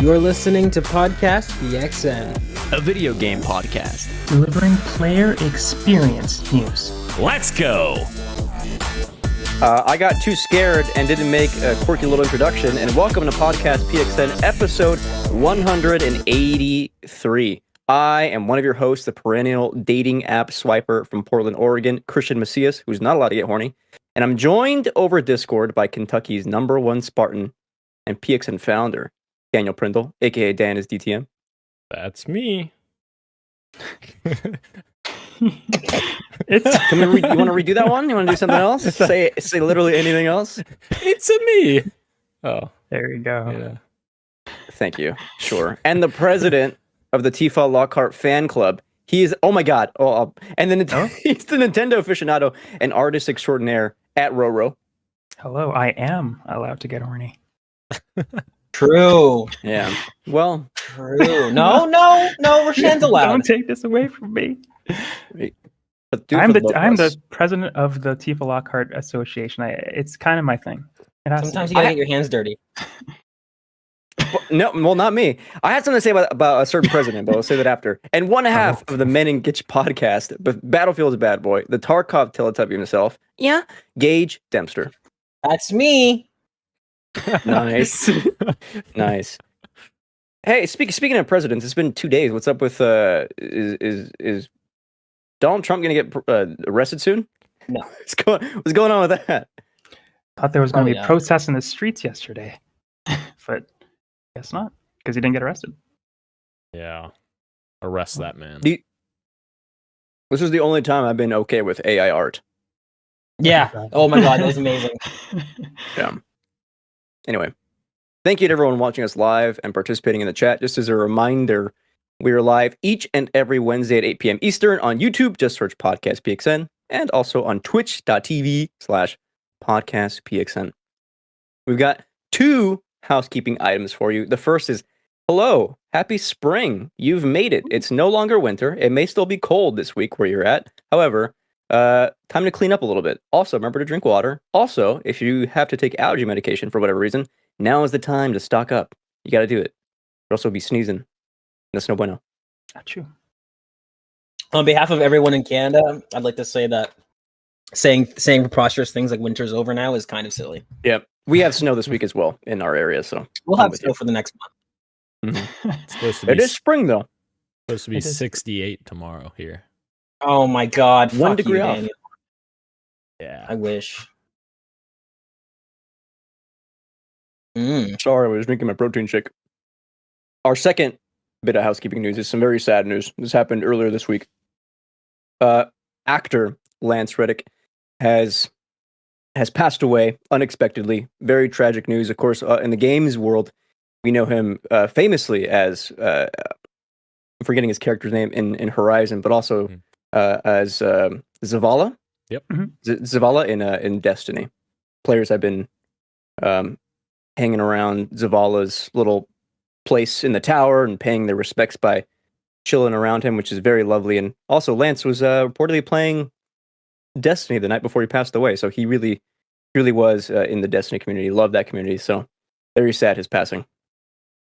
You're listening to Podcast PXN, a video game podcast delivering player experience news. Let's go! I got too scared and didn't make a quirky little introduction, and welcome to Podcast PXN episode 183. I am one of your hosts, the perennial dating app swiper from Portland, Oregon, Christian Macias, who's not allowed to get horny, and I'm joined over Discord by Kentucky's #1 Spartan and PXN founder, Daniel Prindle, aka Dan is DTM. That's me. You want to redo that one? You want to do something else? Say literally anything else? It's a me. Oh, There you go. yeah. Thank you. Sure. And the president of the Tifa Lockhart fan club. He's, oh my God. And then he's the Nintendo aficionado and artist extraordinaire at Roro. Hello, I am allowed to get horny. True. Yeah. Well, True. No, Roshan's allowed. Don't take this away from me. but do it I'm for both of I'm us. the president of the Tifa Lockhart Association. It's kind of my thing. It has Sometimes to you gotta get your hands dirty. No, well, not me. I had something to say about a certain president, but I'll say that after. And one half of the Men in Gitch podcast, but Battlefield's a bad boy, the Tarkov Teletubby himself, yeah, Gage Dempster. That's me. Nice. Nice. Hey, speaking of presidents, it's been 2 days. What's up with is Donald Trump gonna get arrested soon? No. What's going on with that? thought there was going to be Probably not. protests in the streets yesterday, but guess not, because he didn't get arrested. Yeah. Arrest that man. This is the only time I've been okay with AI art. Yeah. Oh my God, that was amazing. Yeah. Anyway, thank you to everyone watching us live and participating in the chat. Just as a reminder, we are live each and every Wednesday at 8 p.m. Eastern on YouTube. Just search Podcast PXN, and also on twitch.tv/podcastpxn. We've got 2 housekeeping items for you. The first is, hello, happy spring. You've made it. It's no longer winter. It may still be cold this week where you're at. However, time to clean up a little bit. Also, remember to drink water. Also, if you have to take allergy medication for whatever reason, now is the time to stock up. You got to do it. You'll also be sneezing. That's no bueno. Not you. On behalf of everyone in Canada, I'd like to say that saying preposterous things like winter's over now is kind of silly. Yep. We have snow this week as well in our area, so We'll I'm have with snow you. for the next month. It's supposed to be It is spring though. supposed to be It is. 68 tomorrow here. Oh my God. 1 fuck degree you, off. Daniel. Yeah. I wish. Sorry, I was drinking my protein shake. Our second bit of housekeeping news is some very sad news. This happened earlier this week. Actor Lance Reddick has passed away unexpectedly. Very tragic news. Of course, in the games world, we know him famously as I'm forgetting his character's name in Horizon, but also as Zavala. Yep. Zavala in Destiny. Players have been hanging around Zavala's little place in the tower and paying their respects by chilling around him, which is very lovely. And also, Lance was reportedly playing Destiny the night before he passed away, so he really was in the Destiny community. Loved that community. So very sad his passing.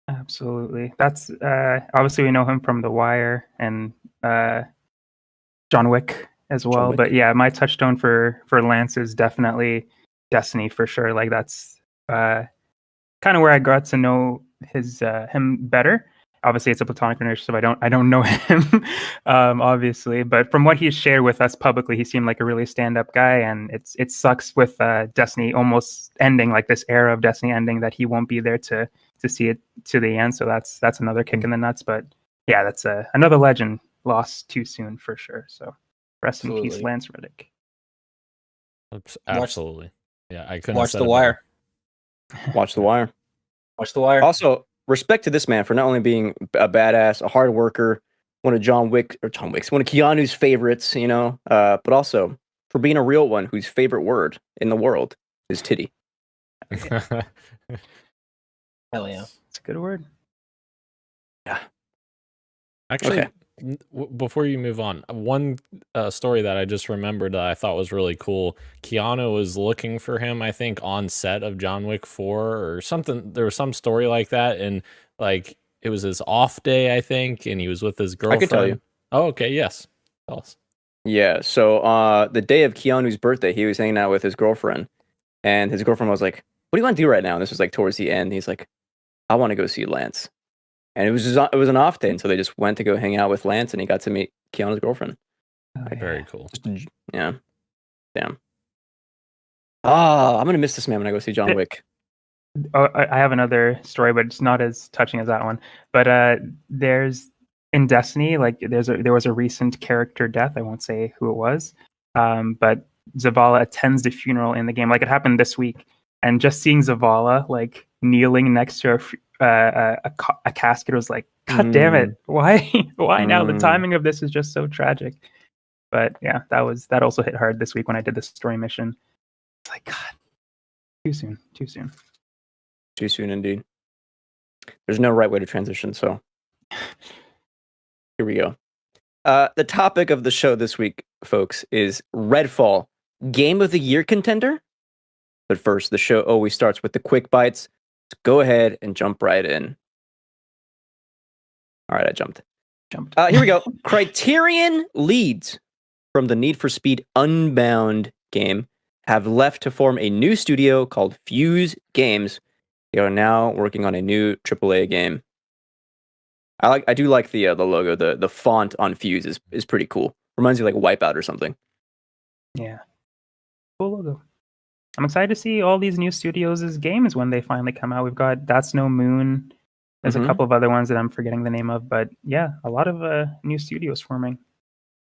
Absolutely. That's obviously we know him from The Wire and John Wick as well. Wick. But yeah, my touchstone for Lance is definitely Destiny for sure. Like that's kind of where I got to know him better. Obviously, it's a platonic relationship. I don't know him, obviously, but from what he's shared with us publicly, he seemed like a really stand-up guy. And it sucks with Destiny almost ending, like this era of Destiny ending, that he won't be there to see it to the end. So that's another kick in the nuts. But yeah, that's another legend lost too soon for sure. So rest in peace, Absolutely. Lance Reddick. Absolutely. Yeah, I couldn't Watch have said The it Wire. Watch The Wire. Watch The Wire. Also, respect to this man for not only being a badass, a hard worker, one of one of Keanu's favorites, but also for being a real one whose favorite word in the world is titty. better. Hell yeah. It's a good word. Actually, Okay. before you move on, one story that I just remembered that I thought was really cool. Keanu was looking for him, I think, on set of John Wick 4 or something. There was some story like that, and like it was his off day, I think, and he was with his girlfriend. I could tell you. Oh, okay, yes. Tell us. Yeah, so the day of Keanu's birthday, he was hanging out with his girlfriend, and his girlfriend was like, "What do you want to do right now?" And this was like towards the end. He's like, "I want to go see Lance." And it was an off day, and so they just went to go hang out with Lance, and he got to meet Keanu's girlfriend. Very cool. Yeah, damn. Ah, I'm gonna miss this man when I go see John Wick. Oh, I have another story, but it's not as touching as that one. But there's in Destiny, like there was a recent character death. I won't say who it was, but Zavala attends the funeral in the game. Like it happened this week, and just seeing Zavala like kneeling next to a casket was like, God damn it! Why now? The timing of this is just so tragic. But yeah, that also hit hard this week when I did the story mission. It's like, God, too soon. Too soon indeed. There's no right way to transition, so here we go. The topic of the show this week, folks, is Redfall, Game of the Year contender. But first, the show always starts with the quick bites. So go ahead and jump right in. All right, I jumped. Here we go. Criterion leads from the Need for Speed Unbound game have left to form a new studio called Fuse Games. They are now working on a new AAA game. I do like the logo. The font on Fuse is pretty cool. Reminds me of like Wipeout or something. Yeah. Cool logo. I'm excited to see all these new studios' games when they finally come out. We've got That's No Moon. There's a couple of other ones that I'm forgetting the name of, but yeah, a lot of new studios forming.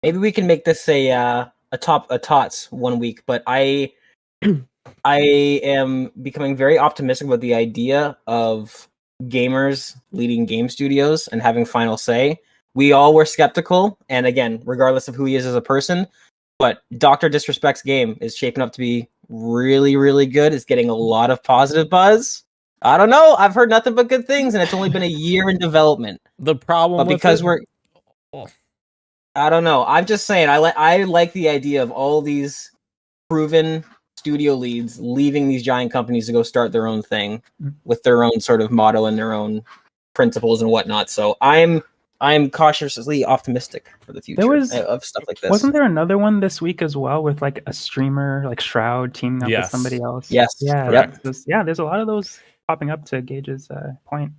Maybe we can make this a tots 1 week, but I am becoming very optimistic about the idea of gamers leading game studios and having final say. We all were skeptical, and again, regardless of who he is as a person, but Dr. Disrespect's game is shaping up to be really, really good. It's getting a lot of positive buzz. I don't know. I've heard nothing but good things, and it's only been a year in development. The problem, because I don't know. I'm just saying. I like the idea of all these proven studio leads leaving these giant companies to go start their own thing with their own sort of motto and their own principles and whatnot. So I'm cautiously optimistic for the future of stuff like this. Wasn't there another one this week as well with like a streamer like Shroud teaming up with somebody else? Yes. Yeah. There's a lot of those popping up to Gage's point.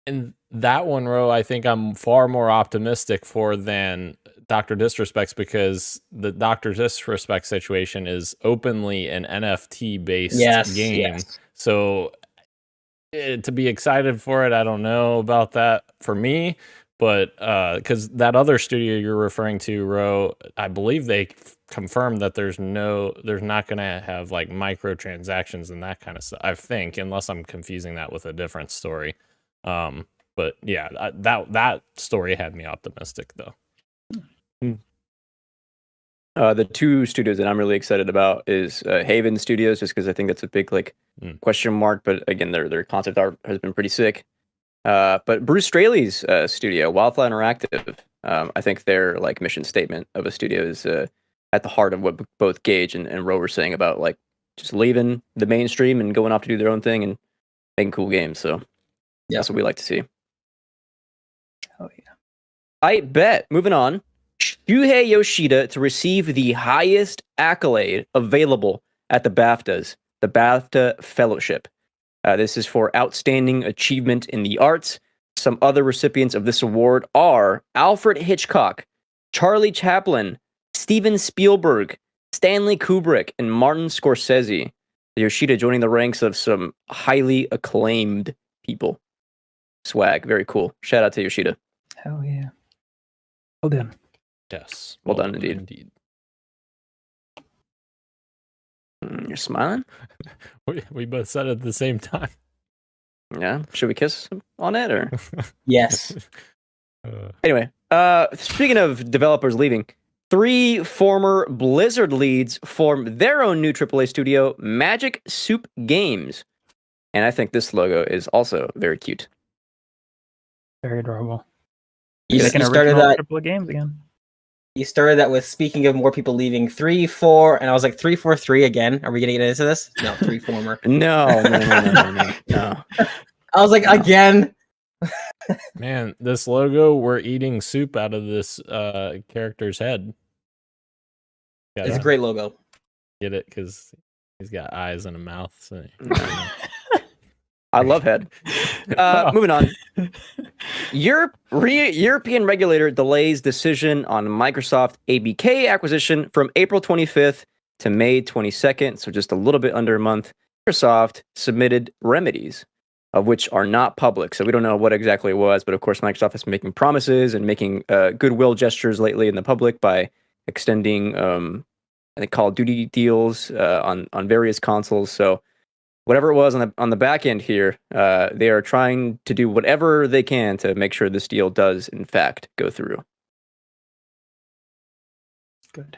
And that one, Ro, I think I'm far more optimistic for than Dr. Disrespect's, because the Dr. Disrespect situation is openly an NFT-based game. Yes. So to be excited for it, I don't know about that for me. But because that other studio you're referring to, Ro, I believe they confirmed that there's not going to have like microtransactions and that kind of stuff, I think, unless I'm confusing that with a different story. But yeah, that story had me optimistic though. The two studios that I'm really excited about is Haven Studios, just because I think that's a big question mark. But again, their concept art has been pretty sick. But Bruce Straley's studio, Wildfly Interactive, I think their like mission statement of a studio is at the heart of what both Gage and Ro were saying about like just leaving the mainstream and going off to do their own thing and making cool games. So that's what we like to see. Oh yeah. I bet. Moving on. Shuhei Yoshida to receive the highest accolade available at the BAFTAs, the BAFTA Fellowship. This is for outstanding achievement in the arts. Some other recipients of this award are Alfred Hitchcock, Charlie Chaplin, Steven Spielberg, Stanley Kubrick, and Martin Scorsese. Yoshida joining the ranks of some highly acclaimed people. Swag, very cool. Shout out to Yoshida. Hell yeah. Well done. Yes. Well done indeed. You're smiling? We both said it at the same time. Yeah. Should we kiss on it or? Yes. Anyway, speaking of developers leaving, 3 former Blizzard leads form their own new AAA studio, Magic Soup Games. And I think this logo is also very cute. Very adorable. You, Like you an started original that. triple games again. You started that with speaking of more people leaving 3, 4, and I was like 3, 4, 3 again. Are we gonna get into this? No, 3 former. No. I was like No. again. Man, this logo, we're eating soup out of this character's head. It's a Gotta great logo. get it because he's got eyes and a mouth. So. I love head. Moving on. European regulator delays decision on Microsoft ABK acquisition from April 25th to May 22nd, so just a little bit under a month. Microsoft submitted remedies, of which are not public, so we don't know what exactly it was, but of course Microsoft has been making promises and making goodwill gestures lately in the public by extending, I think, Call of Duty deals on various consoles, so whatever it was on the back end here, they are trying to do whatever they can to make sure this deal does, in fact, go through. Good.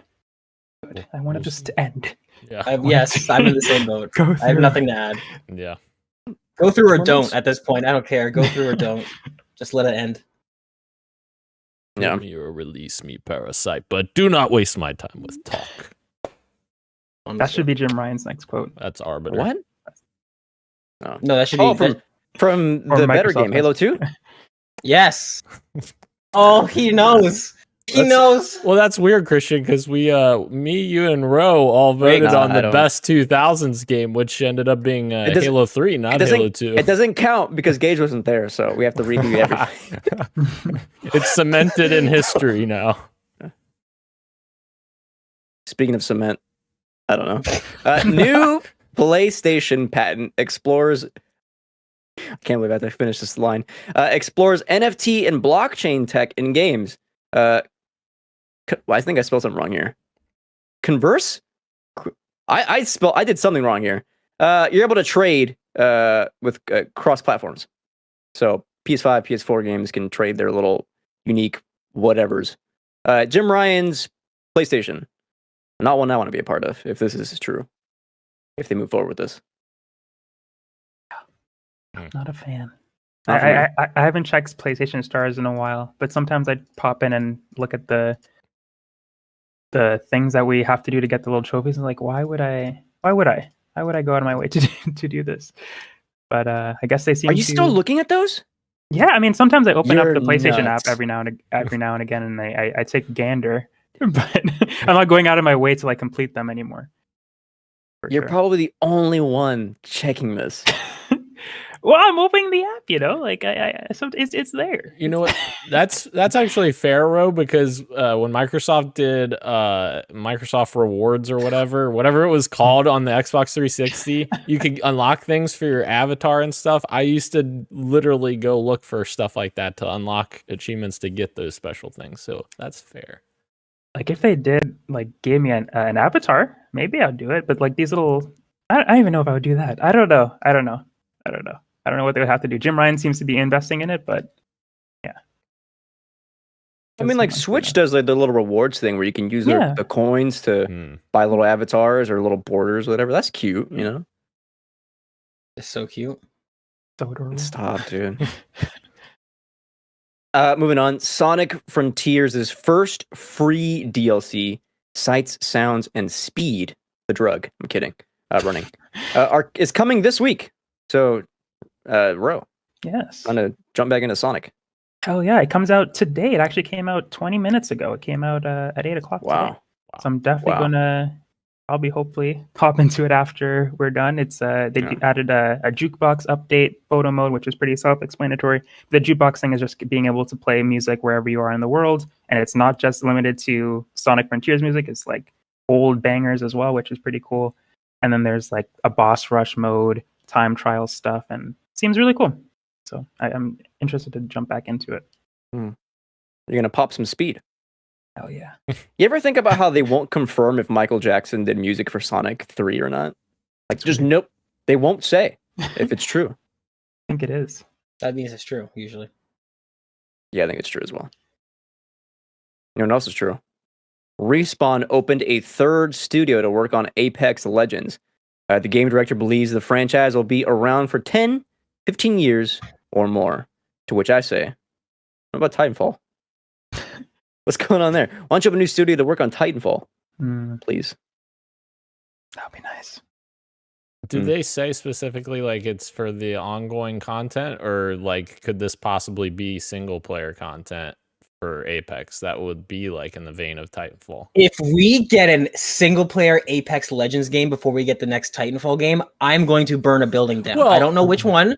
I wanted this to end. Yeah. Yes, I'm in the same boat. Go I have through. nothing to add. Yeah. Go through or Performance? don't at this point. I don't care. Go through or don't. Just let it end. Yeah. Give me or release me, parasite, but do not waste my time with talk. That should be Jim Ryan's next quote. That's arbiter. What? No, that should be. Oh, from Or the better Microsoft game, Halo 2? Yes. Oh, he knows. He knows. Well, that's weird, Christian, because we, me, you, and Ro all voted no, on I the don't. best 2000s game, which ended up being Halo 3, not Halo 2. It doesn't count because Gage wasn't there, so we have to redo everything. It's cemented in history now. Speaking of cement, I don't know. New PlayStation patent explores. I can't believe I have to finish this line. Explores NFT and blockchain tech in games. I think I spelled something wrong here. Converse? I did something wrong here. You're able to trade with cross platforms. So PS5, PS4 games can trade their little unique whatevers. Jim Ryan's PlayStation. Not one I want to be a part of, if this is true. If they move forward with this. Not a fan. Not for me. I haven't checked PlayStation Stars in a while, but sometimes I pop in and look at the things that we have to do to get the little trophies, and like, why would I go out of my way to do this? But I guess they seem. Are you still looking at those? Yeah, I mean, sometimes I open up You're the PlayStation nuts. app every now and again, and I take a gander, but I'm not going out of my way to like complete them anymore. For You're sure. probably the only one checking this. Well, I'm opening the app, like so it's there. You know what? That's actually fair, Ro, because when Microsoft did Microsoft Rewards or whatever it was called on the Xbox 360, you could unlock things for your avatar and stuff. I used to literally go look for stuff like that to unlock achievements to get those special things. So that's fair. Like if they did like gave me an avatar, maybe I'd do it. But like these little, I don't even know if I would do that. I don't know what they would have to do. Jim Ryan seems to be investing in it, but yeah. I mean, like Switch does like the little rewards thing where you can use the coins to buy little avatars or little borders, whatever. That's cute, you know. It's so cute. So adorable. Stop, dude. Moving on, Sonic Frontiers' first free DLC, Sights, Sounds, and Speed, the drug. I'm kidding. Running. Is coming this week. So, Ro, Yes. I'm gonna jump back into Sonic. Hell yeah! It comes out today. It actually came out 20 minutes ago. It came out at 8 o'clock today. Wow. So I'm definitely gonna probably hopefully hop into it after we're done. It's they added a jukebox update, photo mode, which is pretty self-explanatory. The jukebox thing is just being able to play music wherever you are in the world, and it's not just limited to Sonic Frontiers music. It's like old bangers as well, which is pretty cool. And then there's like a boss rush mode, time trial stuff, and it seems really cool. So I'm interested to jump back into it. You're gonna pop some speed. Hell yeah. You ever think about how they won't confirm if Michael Jackson did music for Sonic 3 or not? Like, just nope. They won't say if it's true. I think it is. That means it's true, usually. Yeah, I think it's true as well. You know what else is true? Respawn opened a third studio to work on Apex Legends. The game director believes the franchise will be around for 10, 15 years or more. To which I say, what about Titanfall? What's going on there? Why don't you have a new studio to work on Titanfall, please? That'd be nice. Do they say specifically like it's for the ongoing content, or like could this possibly be single player content for Apex that would be like in the vein of Titanfall? If we get a single player Apex Legends game before we get the next Titanfall game, I'm going to burn a building down. Well, I don't know which one,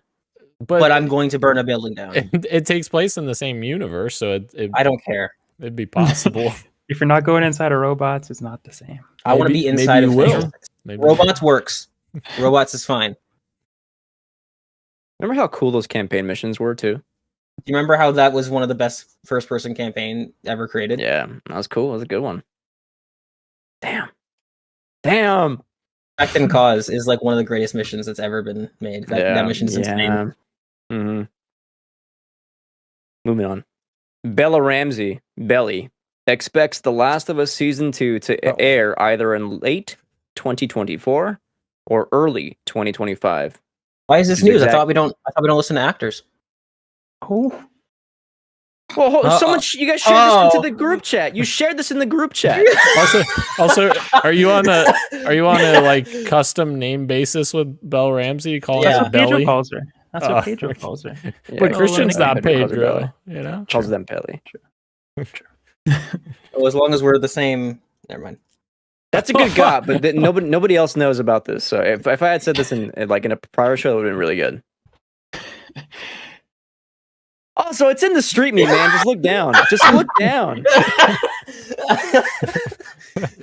but but I'm going to burn a building down. it takes place in the same universe, so I don't care. it'd be possible. If you're not going inside of robots, it's not the same. I want to be inside of will. things. Maybe Robots works. Robots is fine. Remember how cool those campaign missions were too? Do you remember how that was one of the best first-person campaign ever created? Yeah, that was cool. That was a good one. Damn. Effect and Cause is like one of the greatest missions that's ever been made. That mission's insane. Mm-hmm. Moving on. Bella Ramsey, Belly, expects The Last of Us Season 2 to air either in late 2024 or early 2025. Why is this news? I thought we don't listen to actors. Oh, Well, you guys shared this into the group chat. You shared this in the group chat. also, are you on a like custom name basis with Belle Ramsey? Calling Yeah. her Pedro Belly? calls her. That's what Pedro calls her. Yeah, But Christian's well, not Pedro calls her Pedro. Belly. You know. Calls them Belly. Well, as long as we're the same. Never mind. That's a good got, but nobody else knows about this. So if I had said this in a prior show, it would have been really good. Also, it's in the street me, man. Just look down. Just look down.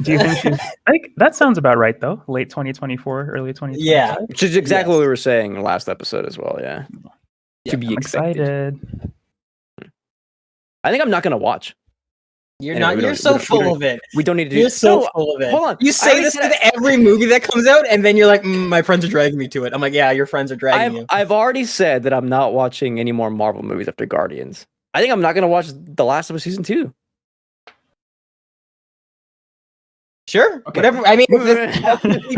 Do you think she's like that? Sounds about right though. Late 2024, early 2025. Yeah. Which is exactly what we were saying in the last episode as well. Yeah. To be I'm expected. excited. I think I'm not gonna watch. You're Anyway, not. we You're don't- so we don't- full of it. We don't need to do You're so No, full of it. Hold on. You I say already this said with every movie that comes out, and then you're like, my friends are dragging me to it. I'm like, yeah, your friends are dragging you. I've already said that I'm not watching any more Marvel movies after Guardians. I think I'm not gonna watch The Last of Us Season 2. Sure, Okay. whatever. I mean,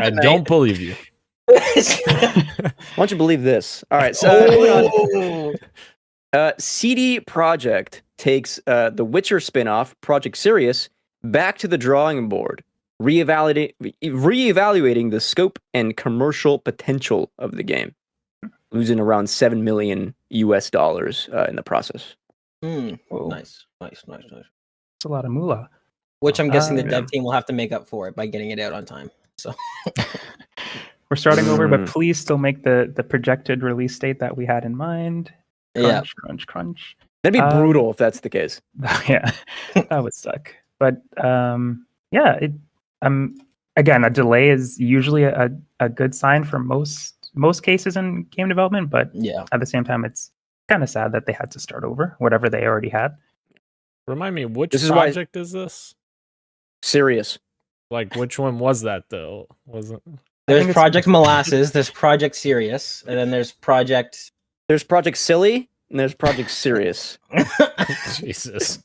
I don't believe you. Why don't you believe this? All right, so CD Projekt takes the Witcher spinoff, Project Sirius, back to the drawing board, reevaluating the scope and commercial potential of the game, losing around $7 million US in the process. Nice. It's a lot of moolah. Which I'm guessing the Yeah. dev team will have to make up for it by getting it out on time. So We're starting over, but please still make the projected release date that we had in mind. yeah, Crunch. That'd be brutal if that's the case. Yeah, that would suck. But yeah, again, a delay is usually a good sign for most cases in game development. But yeah. at the same time, it's kind of sad that they had to start over whatever they already had. Remind me, which This is why- project is this? Serious. Like, which one was that though? Wasn't There's it's- Project Molasses, there's Project Sirius, and then there's Project. There's Project Silly and there's Project Serious. Jesus?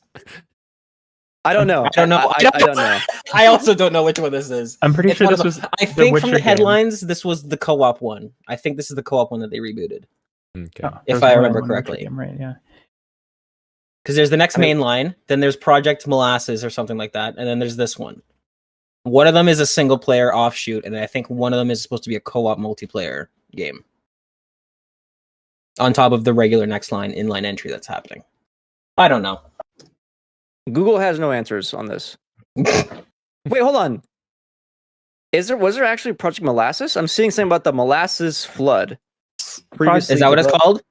I don't know. I don't know. I don't know. I also don't know which one this is. I'm pretty It's sure one of this the- was. I the think from the Witcher game. headlines, this was the co-op one. I think this is the co-op one that they rebooted. Okay. Oh, If there's I more than remember one Witcher correctly. game, right? Yeah. Because there's the next main line, then there's Project Molasses or something like that, and then there's this one. One of them is a single player offshoot, and I think one of them is supposed to be a co-op multiplayer game. On top of the regular next line inline entry that's happening. I don't know. Google has no answers on this. Wait, hold on. Was there actually Project Molasses? I'm seeing something about the molasses flood. Is that what it's called?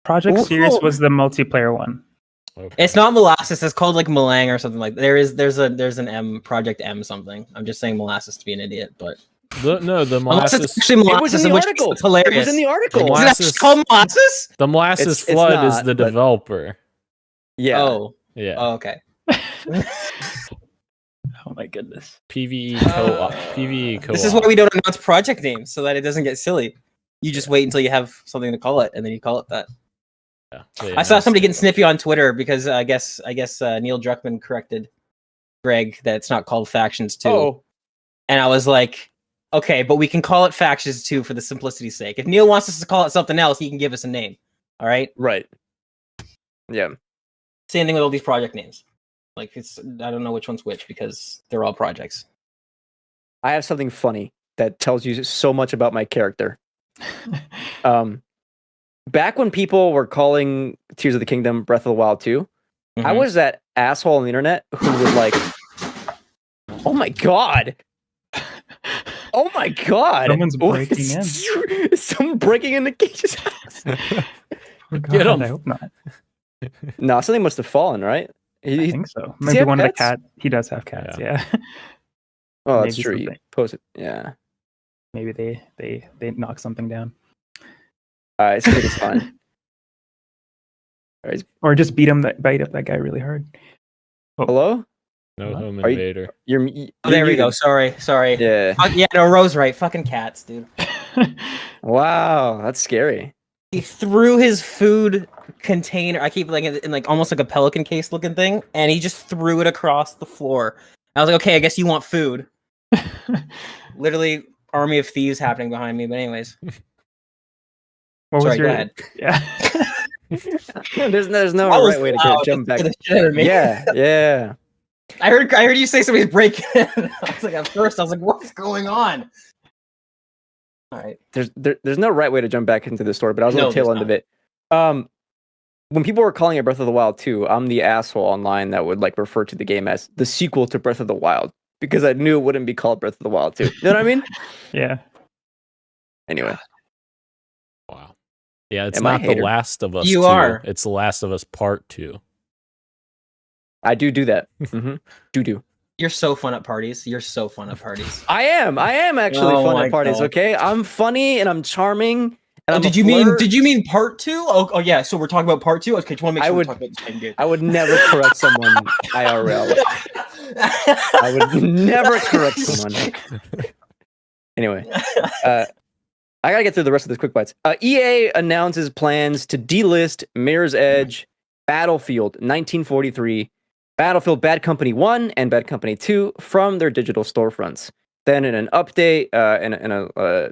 Project Ooh. Sirius was the multiplayer one. Okay. It's not Molasses. It's called like Malang or something like that. There's an M, Project M something. I'm just saying Molasses to be an idiot, but The unless molasses. it's actually It was in Molasses, the in which article. case it's hilarious. It was in the article. Is it Molasses- actually called Molasses? The molasses It's flood is not, the but- developer. Yeah. Oh, Yeah. okay. Oh my goodness. PVE co-op. PVE co-op. This is why we don't announce project names so that it doesn't get silly. You just wait until you have something to call it, and then you call it that. Yeah. I saw somebody getting snippy on Twitter because I guess Neil Druckmann corrected Greg that it's not called Factions 2. Oh, And I was like, okay, but we can call it Factions 2 for the simplicity's sake. If Neil wants us to call it something else, he can give us a name. All right? right. Yeah. Same thing with all these project names. Like I don't know which one's which because they're all projects. I have something funny that tells you so much about my character. Back when people were calling Tears of the Kingdom Breath of the Wild 2, I was that asshole on the internet who was like, "Oh my god! Oh my god! Someone's breaking in. Someone breaking into Cage's house." Oh, Get God, 'em. I hope not. No, something must have fallen, right? I think so. does he Maybe have one of the cats? cat. He does have cats. Yeah. Oh, that's Maybe true. You something. posted, yeah. Maybe they knock something down, It's good. It's fine. or just bite up that guy really hard. Hello? No home Are you- invader. You're. Oh, there we muted. go. Sorry. Yeah. Yeah, no, Rose right. Fucking cats, dude. Wow, that's scary. He threw his food container. I keep like in like almost like a pelican case looking thing, and he just threw it across the floor. I was like, okay, I guess you want food. Literally, army of thieves happening behind me. But anyways, What was sorry. your? Go ahead. Yeah. There's no That was right way to loud. jump back. It scared the shit out of me. Yeah. I heard you say somebody's breaking in. I was like, at first, I was like, what's going on? All right. There's no right way to jump back into the story, but I was on No, the tail there's end of it. When people were calling it Breath of the Wild 2, I'm the asshole online that would like refer to the game as the sequel to Breath of the Wild because I knew it wouldn't be called Breath of the Wild 2. You know what I mean? Yeah. Anyway, Wow. Yeah, it's Am I a not The hater? Last of Us You 2. are. It's The Last of Us Part 2. I do that. Do. You're so fun at parties. You're so fun at parties. I am actually Oh fun my at parties. God. Okay, I'm funny and I'm charming. And Oh, I'm did a you flirt. mean part two? Oh yeah. So we're talking about part two. Okay, just want to make I sure would- we're talking about the same dude. I would never correct someone IRL. I would never correct someone. Anyway, I gotta get through the rest of this quick bites. EA announces plans to delist Mirror's Edge, Battlefield 1943, Battlefield Bad Company 1, and Bad Company 2 from their digital storefronts. Then in an update,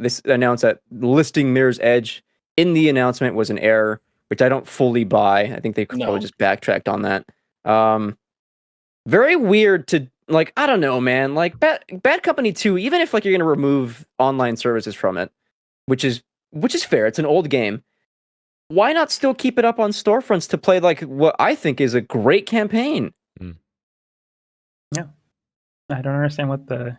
this announced that listing Mirror's Edge in the announcement was an error, which I don't fully buy. I think they could probably No. just backtracked on that. Very weird to like. I don't know, man. Like Bad Company 2, even if like you're gonna remove online services from it, which is fair. It's an old game. Why not still keep it up on storefronts to play like what I think is a great campaign? I don't understand what the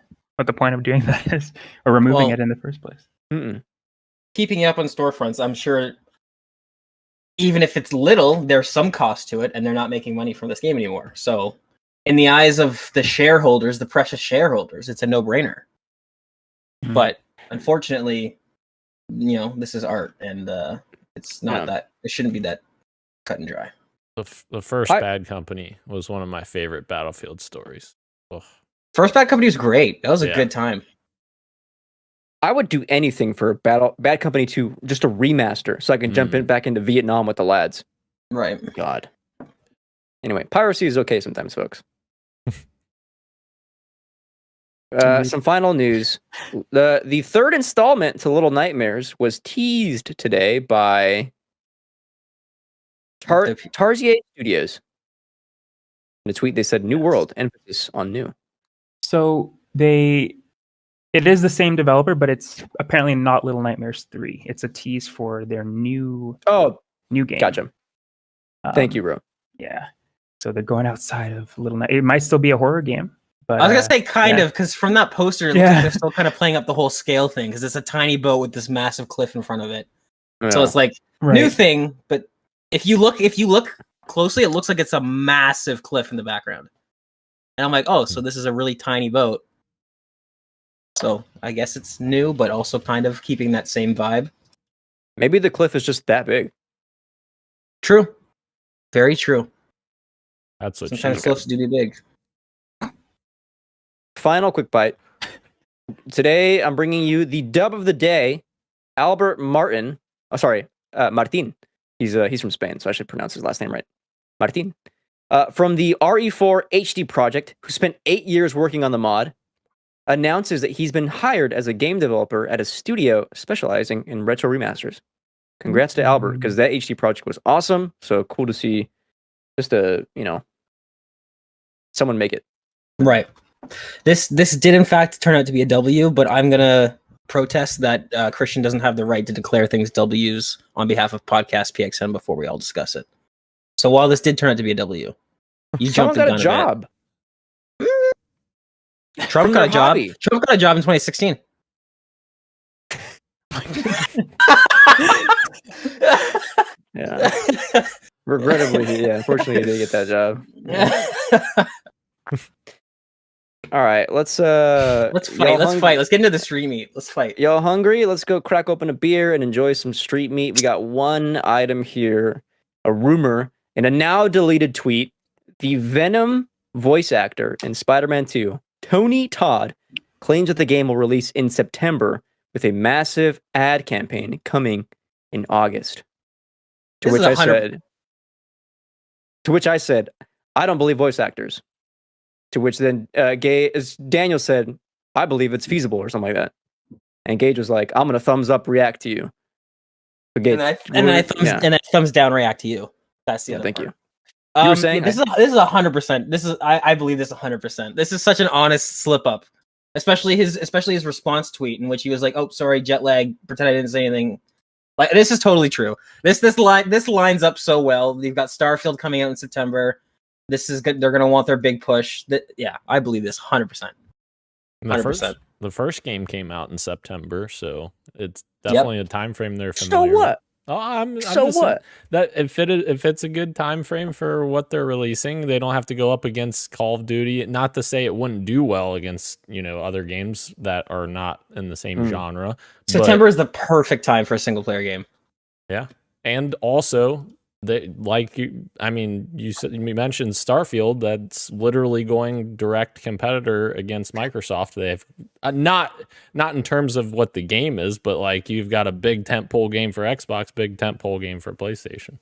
point of doing that is, or removing Well- it in the first place. Mm-mm. Keeping it up on storefronts, I'm sure. Even if it's little, there's some cost to it, and they're not making money from this game anymore. So, in the eyes of the shareholders, the precious shareholders, it's a no-brainer. Mhm. But unfortunately, this is art, and it's not Yeah. that. It shouldn't be that cut and dry. The first I- Bad Company was one of my favorite Battlefield stories. Ugh. First Bad Company was great. That was a Yeah. good time. I would do anything for Bad Company 2, just a remaster, so I can jump back into Vietnam with the lads. Right. God. Anyway, piracy is okay sometimes, folks. Some final news. The third installment to Little Nightmares was teased today by Tarsier Studios. In a tweet, they said "New World," emphasis on new. So it is the same developer, but it's apparently not Little Nightmares 3. It's a tease for their new game. Gotcha. Thank you, Ro. Yeah. So they're going outside of Little Night. It might still be a horror game, but I was gonna say kind yeah. of, because from that poster, it looks like they're still kind of playing up the whole scale thing, because it's a tiny boat with this massive cliff in front of it. So it's like new thing, but if you look closely, it looks like it's a massive cliff in the background. And I'm like, oh, so this is a really tiny boat. So I guess it's new, but also kind of keeping that same vibe. Maybe the cliff is just that big. True. Very true. That's what Sometimes she cliffs do be big. Final quick bite. Today, I'm bringing you the dub of the day, Albert Martin. Oh, sorry, Martin. He's from Spain, so I should pronounce his last name right. Martin. From the RE4 HD project, who spent 8 years working on the mod, announces that he's been hired as a game developer at a studio specializing in retro remasters. Congrats to Albert, because that HD project was awesome. So cool to see just a, someone make it. Right. This did in fact turn out to be a W, but I'm gonna protest that Christian doesn't have the right to declare things W's on behalf of Podcast PXN before we all discuss it. So while this did turn out to be a W, you Someone jumped the got gun a job. Trump got a job. Trump got a job in 2016. Yeah. Regrettably, yeah. Unfortunately, he did get that job. All right, let's fight. Let's fight. Let's get into the street meat. Let's fight. Y'all hungry? Let's go crack open a beer and enjoy some street meat. We got one item here, a rumor in a now deleted tweet. The Venom voice actor in Spider-Man 2, Tony Todd, claims that the game will release in September with a massive ad campaign coming in August. To which I said, I don't believe voice actors. To which then Daniel said, I believe it's feasible or something like that. And Gage was like, I'm gonna thumbs up react to you. So Gage, and I thumbs down react to you. That's the other thank part. you. You were saying this is 100%. I believe this 100%. This is such an honest slip up, especially his response tweet in which he was like, "Oh, sorry, jet lag. Pretend I didn't say anything." Like this is totally true. This lines up so well. You've got Starfield coming out in September. This is good. They're gonna want their big push. Yeah, I believe this 100%. 100%. The first game came out in September, so it's definitely a time frame they're familiar So what? with. Oh, I'm what? That if it's a good time frame for what they're releasing, they don't have to go up against Call of Duty. Not to say it wouldn't do well against other games that are not in the same genre. September is the perfect time for a single player game. Yeah, and also you mentioned Starfield. That's literally going direct competitor against Microsoft. They have not in terms of what the game is, but like you've got a big tentpole game for Xbox, big tentpole game for PlayStation.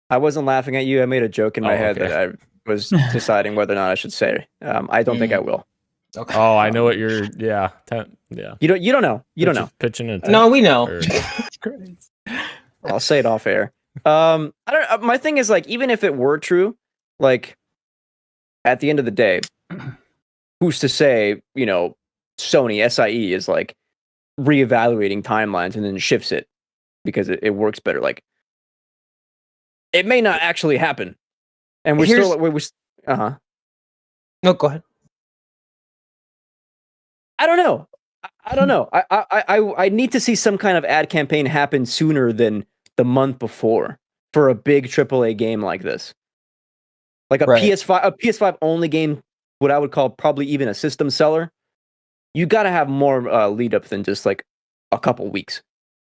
I wasn't laughing at you. I made a joke in my head that I was deciding whether or not I should say. I don't think I will. Okay. Oh, I know what you're. Yeah, yeah. You don't know. You don't know. Pitching a no, we know. I'll say it off air. I don't. My thing is like, even if it were true, like at the end of the day, who's to say? Sony SIE is like reevaluating timelines and then shifts it because it works better. Like it may not actually happen, and we're No, go ahead. I don't know. I don't know. I need to see some kind of ad campaign happen sooner than the month before for a big AAA game like this. Like a PS5 only game, what I would call probably even a system seller. You got to have more lead up than just like a couple weeks.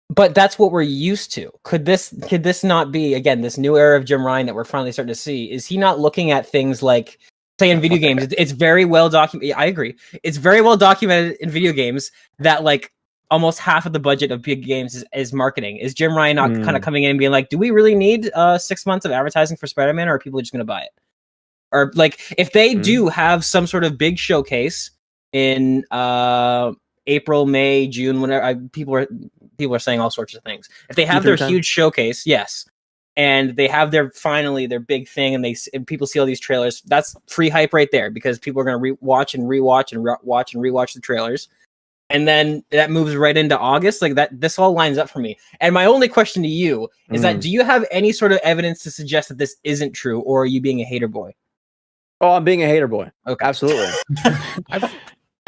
But that's what we're used to. Could this not be, again, this new era of Jim Ryan that we're finally starting to see? Is he not looking at things like, say in video games, it's very well documented. I agree. It's very well documented in video games that like almost half of the budget of big games is marketing. Is Jim Ryan not kind of coming in and being like, do we really need 6 months of advertising for Spider-Man, or are people just going to buy it? Or like, if they do have some sort of big showcase in April, May, June, whenever people are saying all sorts of things. If they have their huge showcase, yes, and they have their big thing, and people see all these trailers, that's free hype right there, because people are going to watch and rewatch the trailers. And then that moves right into August. Like that, this all lines up for me. And my only question to you is that, do you have any sort of evidence to suggest that this isn't true, or are you being a hater boy? Oh, I'm being a hater boy. Okay. Absolutely.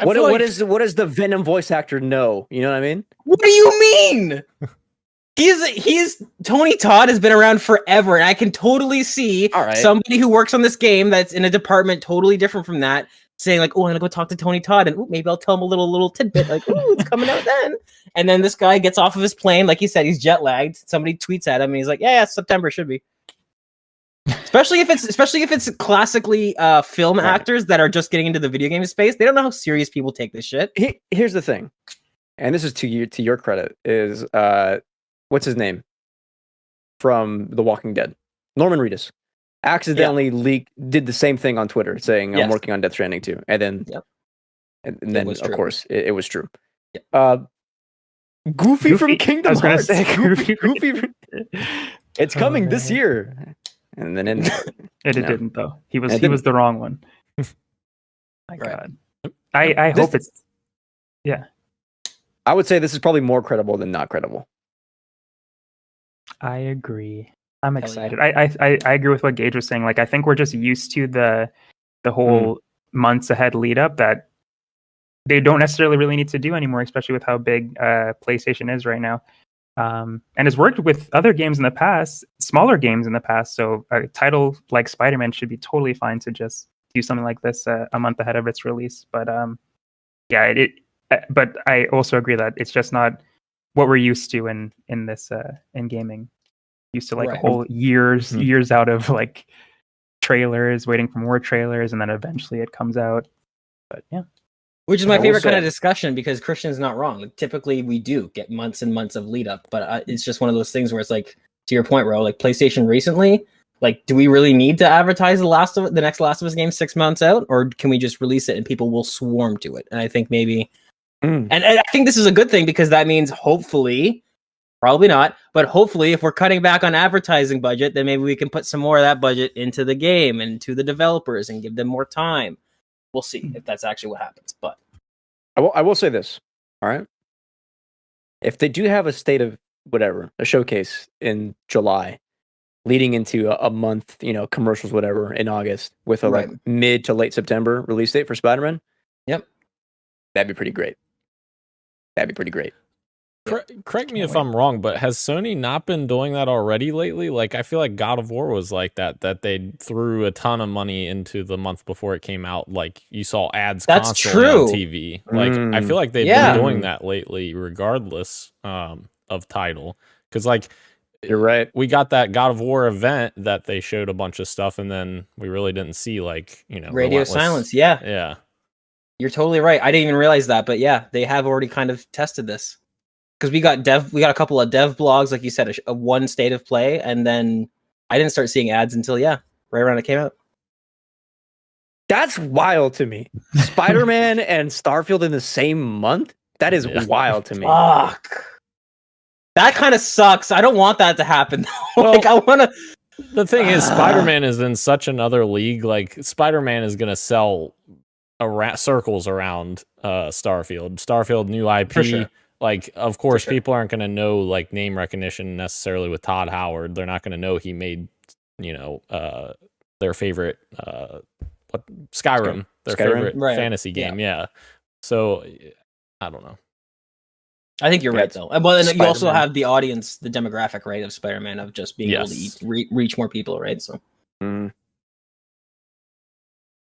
What does the Venom voice actor know? You know what I mean? What do you mean? He's Tony Todd has been around forever, and I can totally see somebody who works on this game that's in a department totally different from that saying like, "Oh, I'm gonna go talk to Tony Todd, and maybe I'll tell him a little tidbit like, oh, it's coming out then." And then this guy gets off of his plane, like he said, he's jet lagged. Somebody tweets at him, and he's like, "Yeah, September should be." Especially if it's classically film actors that are just getting into the video game space. They don't know how serious people take this shit. Here's the thing, and this is to your credit, is what's his name from The Walking Dead? Norman Reedus accidentally did the same thing on Twitter, saying I'm working on Death Stranding 2, and then and then of course it was true. Goofy from Kingdom Hearts. Goofy. It's coming this year. And then it didn't though. He was the wrong one. My Right. God. I hope it's I would say this is probably more credible than not credible. I agree. I'm Hell excited. I agree with what Gage was saying. Like, I think we're just used to the whole months ahead lead up that they don't necessarily really need to do anymore, especially with how big PlayStation is right now. And has worked with other games in the past, smaller games in the past. So a title like Spider-Man should be totally fine to just do something like this a month ahead of its release. But but I also agree that it's just not what we're used to in this in gaming. Used to like Right. whole years Mhm. years out of like trailers, waiting for more trailers, and then eventually it comes out. But yeah, Which is my I will favorite kind of say- discussion because Christian's not wrong. Like, typically, we do get months and months of lead up, but it's just one of those things where it's like, to your point, Ro, like PlayStation recently, like, do we really need to advertise the next Last of Us game 6 months out, or can we just release it and people will swarm to it? And I think maybe, and I think this is a good thing because that means hopefully, probably not, but hopefully, if we're cutting back on advertising budget, then maybe we can put some more of that budget into the game and to the developers and give them more time. We'll see if that's actually what happens, but. I will say this. All right. If they do have a state of whatever, a showcase in July, leading into a month, commercials, whatever, in August, with a Right. like mid to late September release date for Spider-Man. Yep. That'd be pretty great. Correct me Can't if wait. I'm wrong, but has Sony not been doing that already lately? Like, I feel like God of War was like that they threw a ton of money into the month before it came out. Like, you saw ads That's constantly true. on TV. Like, I feel like they've Yeah. been doing that lately, regardless of title. Because, like, You're right. we got that God of War event that they showed a bunch of stuff, and then we really didn't see, like, Radio Relentless. silence. Yeah, Yeah. you're totally right. I didn't even realize that, but yeah, they have already kind of tested this because we got a couple of dev blogs, like you said, a one state of play, and then I didn't start seeing ads until right around it came out. That's wild to me. Spider-Man and Starfield in the same month? That is Yeah. wild to me. Fuck. That kind of sucks. I don't want that to happen. Like, I want to. The thing is, Spider-Man is in such another league. Like, Spider-Man is going to sell circles around Starfield. Starfield, new IP. For sure. Like, of course, sure. people aren't going to know, like, name recognition necessarily with Todd Howard. They're not going to know he made, their favorite, Skyrim, their Skyrim? favorite Right. fantasy game. Yeah. So, I don't know. I think you're Yeah, right, it's though. But then you also Spider-Man. have the audience, the demographic, right, of Spider-Man, of just being able to Yes. reach more people, right? So Mm. Is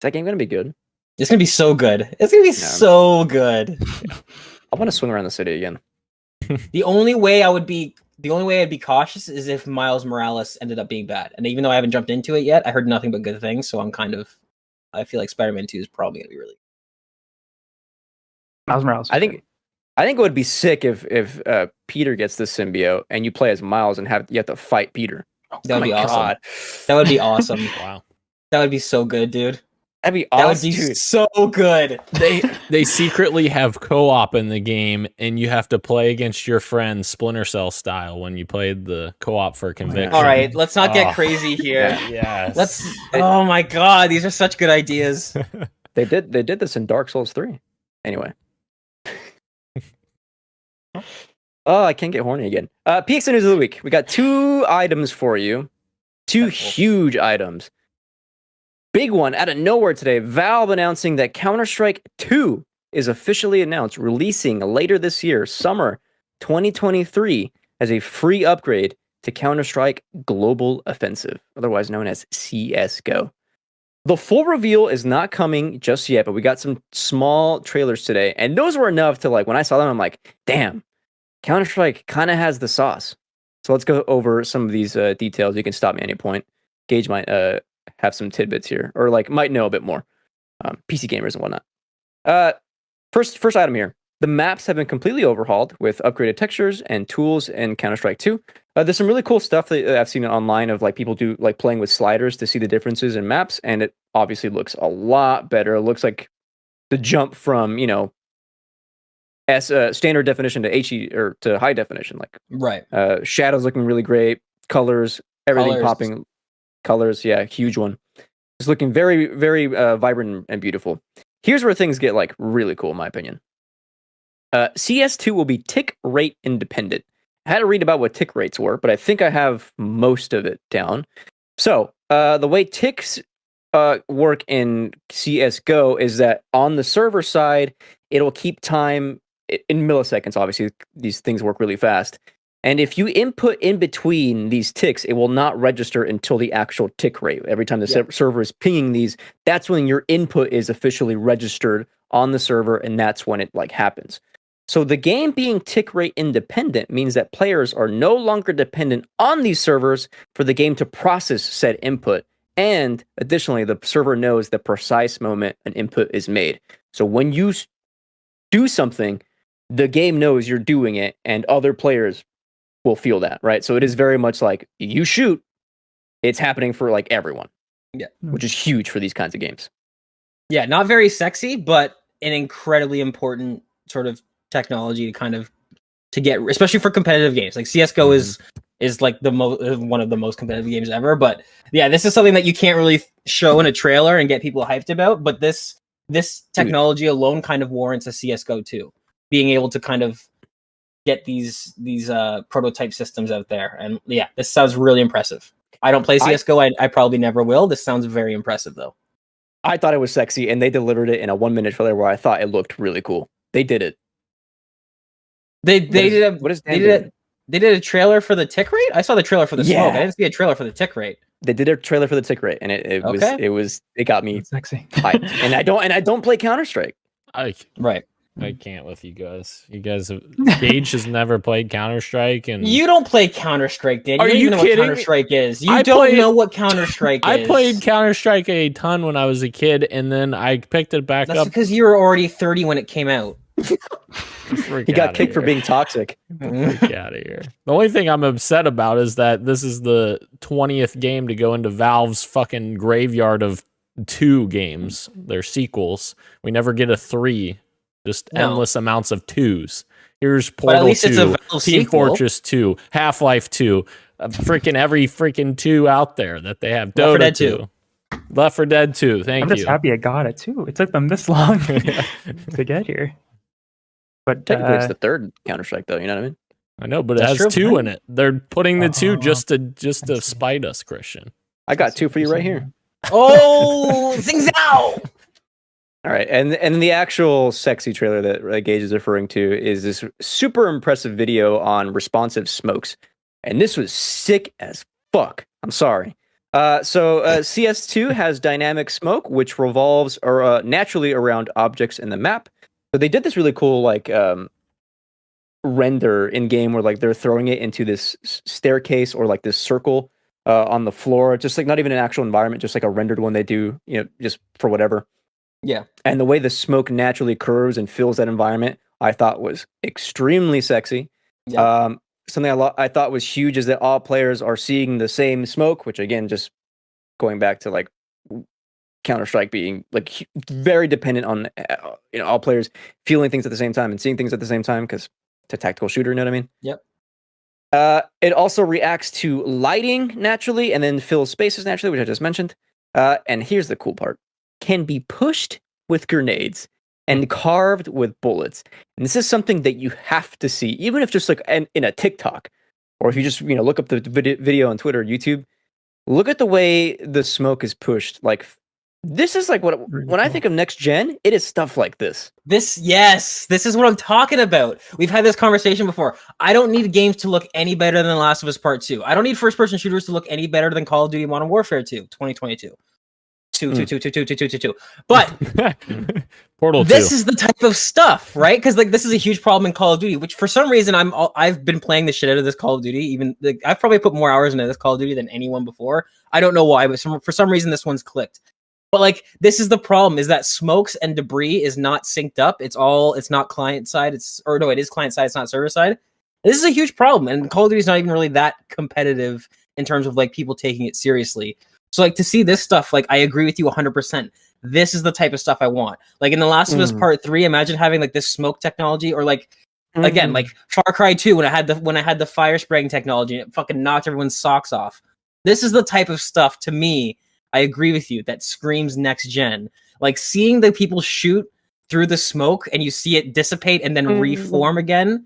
that game going to be good? it's gonna be so good. It's gonna be so good. I want to swing around the city again. The only way I'd be cautious is if Miles Morales ended up being bad. And even though I haven't jumped into it yet, I heard nothing but good things. So I feel like Spider-Man 2 is probably gonna be really. Miles Morales. I think it would be sick if Peter gets the symbiote and you play as Miles and you have to fight Peter. That would be my awesome. God. That would be awesome. Wow. That would be so good, dude. That'd be That awesome. would be Dude. so good. They secretly have co-op in the game, and you have to play against your friend Splinter Cell style when you played the co-op for Conviction. All right, let's not get Oh. crazy here. Yes. Oh my god, these are such good ideas. They did this in Dark Souls 3. Anyway. Oh, I can't get horny again. PXN News of the Week. We got 2 items for you. 2 That's cool. huge items. Big one out of nowhere today. Valve announcing that Counter-Strike 2 is officially announced, releasing later this year, summer 2023, as a free upgrade to Counter-Strike Global Offensive, otherwise known as CSGO. The full reveal is not coming just yet, but we got some small trailers today, and those were enough to, like, when I saw them, I'm like, damn, Counter-Strike kind of has the sauce. So let's go over some of these details. You can stop me at any point. Gage might have some tidbits here, or like might know a bit more. PC gamers and whatnot. First item here. The maps have been completely overhauled with upgraded textures and tools in Counter-Strike 2. There's some really cool stuff that I've seen online of like people do like playing with sliders to see the differences in maps, and it obviously looks a lot better. It looks like the jump from standard definition to HE or to high definition. Like Right. shadows looking really great, colors, everything Colors. popping. Colors, yeah, huge one. It's looking very, very vibrant and beautiful. Here's where things get like really cool, in my opinion. CS2 will be tick rate independent. I had to read about what tick rates were, but I think I have most of it down. So the way ticks work in CSGO is that on the server side, it'll keep time in milliseconds. Obviously, these things work really fast. And if you input in between these ticks, it will not register until the actual tick rate. Every time the server is pinging these, that's when your input is officially registered on the server, and that's when it like happens. So the game being tick rate independent means that players are no longer dependent on these servers for the game to process said input. And additionally, the server knows the precise moment an input is made. So when you do something, the game knows you're doing it, and other players will feel that, right? So it is very much like you shoot, it's happening for like everyone. Yeah. Which is huge for these kinds of games. Yeah, not very sexy, but an incredibly important sort of technology to kind of to get, especially for competitive games. Like CS:GO is like the one of the most competitive games ever. But yeah, this is something that you can't really show in a trailer and get people hyped about. But this technology alone kind of warrants a CS:GO 2, being able to kind of get these prototype systems out there. And yeah, this sounds really impressive. I don't play CS:GO. I probably never will. This sounds very impressive though. I thought it was sexy, and they delivered it in a 1-minute trailer where I thought it looked really cool. They did it. They did a trailer for the tick rate? I saw the trailer for the smoke. I didn't see a trailer for the tick rate. They did a trailer for the tick rate, and it got me sexy. hyped. And I don't play Counter-Strike. I can't with you guys. You guys have Gage has never played Counter-Strike, and you don't play Counter-Strike, Dan. Are you know kidding? What Counter-Strike is. You don't know what Counter-Strike is. I played Counter-Strike a ton when I was a kid, and then I picked it back up. That's because you were already 30 when it came out. He got kicked for being toxic. Freak out of here. The only thing I'm upset about is that this is the 20th game to go into Valve's fucking graveyard of 2 games, their sequels. We never get a 3. Just endless amounts of 2s. Here's Portal 2, Team Fortress 2, Half-Life 2, freaking every freaking 2 out there that they have. Left 4 Dota Dead 2. Left 4 Dead 2. Thank you. I'm just happy I got it too. It took them this long to get here. But technically, it's the 3rd Counter-Strike, though. You know what I mean? I know, but it has 2 in it. They're putting the 2 just to spite us, Christian. I got 2 for you right here. Oh, things out. All right, and the actual sexy trailer that Gage is referring to is this super impressive video on responsive smokes, and this was sick as fuck. I'm sorry. So CS2 has dynamic smoke, which revolves naturally around objects in the map. So they did this really cool like render in game where like they're throwing it into this staircase or like this circle on the floor, just like not even an actual environment, just like a rendered one they do, just for whatever. Yeah. And the way the smoke naturally curves and fills that environment, I thought was extremely sexy. Yeah. Something I thought was huge is that all players are seeing the same smoke, which again, just going back to like Counter-Strike being like very dependent on all players feeling things at the same time and seeing things at the same time because it's a tactical shooter, you know what I mean? Yep. It also reacts to lighting naturally and then fills spaces naturally, which I just mentioned. And here's the cool part. Can be pushed with grenades and carved with bullets. And this is something that you have to see, even if just like in a TikTok, or if you just look up the video on Twitter or YouTube. Look at the way the smoke is pushed. Like this is like when I think of next gen, it is stuff like this. This is what I'm talking about. We've had this conversation before. I don't need games to look any better than The Last of Us Part 2. I don't need first-person shooters to look any better than Call of Duty Modern Warfare 2, 2022. Two. But Portal this 2. is the type of stuff, right? Because like this is a huge problem in Call of Duty, which for some reason I've been playing the shit out of this Call of Duty. Even I've probably put more hours into this Call of Duty than anyone before. I don't know why, but for some reason this one's clicked. But like this is the problem: is that smokes and debris is not synced up. It's not client side. It is client side. It's not server side. And this is a huge problem, and Call of Duty is not even really that competitive in terms of like people taking it seriously. So like to see this stuff, like I agree with you 100%. This is the type of stuff I want. Like in The Last of Us Part 3, imagine having like this smoke technology, or like again, like Far Cry 2 when I had the fire spraying technology and it fucking knocked everyone's socks off. This is the type of stuff to me, I agree with you, that screams next gen. Like seeing the people shoot through the smoke and you see it dissipate and then reform again.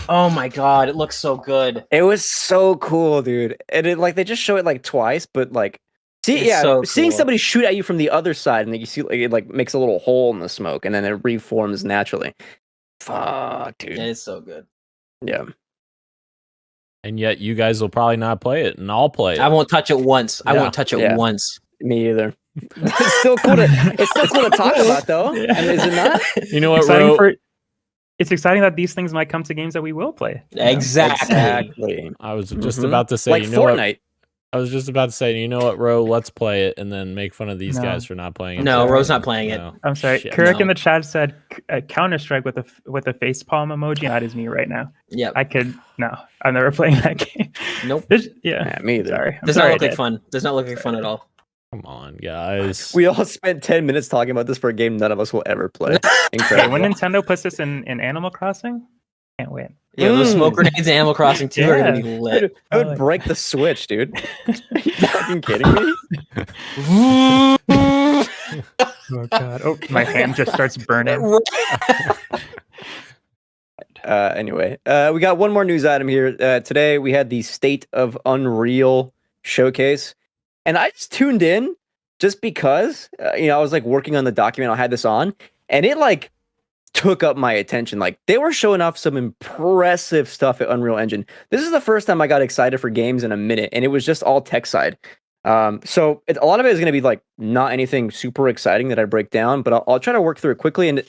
Oh my god, it looks so good. It was so cool, dude. And it like they just show it like twice, but like seeing cool. somebody shoot at you from the other side and then you see like it like makes a little hole in the smoke and then it reforms naturally. Fuck, dude. It is so good. Yeah. And yet you guys will probably not play it, and I'll play it. I won't touch it once. I Yeah. won't touch it Yeah. once. Me either. It's still cool to talk about though. Yeah. I mean, is it not? You know what, Exciting Ro? it's exciting that these things might come to games that we will play. Exactly. I was just Mhm. about to say, Like you know what? Fortnite. I was just about to say, you know what, Ro? Let's play it and then make fun of these No. guys for not playing it. No, too. Ro's not playing it. No. I'm sorry. Shit. Kirk no. in the chat said Counter Strike with a face palm emoji, and that is me right now. Yeah. I'm never playing that game. Nope. Yeah, me either. Sorry. I'm Does sorry, not look I like did. fun. Does not look like fun at all. Come on, guys. We all spent 10 minutes talking about this for a game none of us will ever play. Okay, Incredible. when Nintendo puts this in Animal Crossing, can't wait. Yeah, those Mm. smoke grenades in Animal Crossing 2 are gonna be Dude, lit. it Oh, would like- break the Switch, dude. Are you fucking kidding me? Oh god. Oh, my hand just starts burning. Anyway, we got one more news item here. Today we had the State of Unreal showcase, and I just tuned in just because I was like working on the document. I had this on, and it like took up my attention. Like they were showing off some impressive stuff at Unreal Engine. This is the first time I got excited for games in a minute, and it was just all tech side. So a lot of it is going to be like not anything super exciting that I break down, but I'll try to work through it quickly. And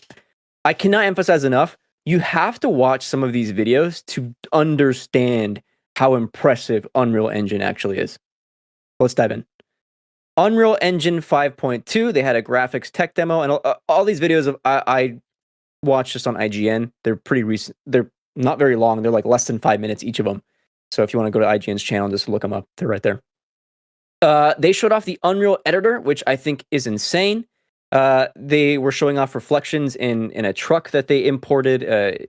I cannot emphasize enough. You have to watch some of these videos to understand how impressive Unreal Engine actually is. Let's dive in. Unreal Engine 5.2, they had a graphics tech demo, and all these videos I watched just on IGN. They're pretty recent. They're not very long. They're like less than 5 minutes each of them. So if you want to go to IGN's channel, just look them up. They're right there. They showed off the Unreal Editor, which I think is insane. They were showing off reflections in a truck that they imported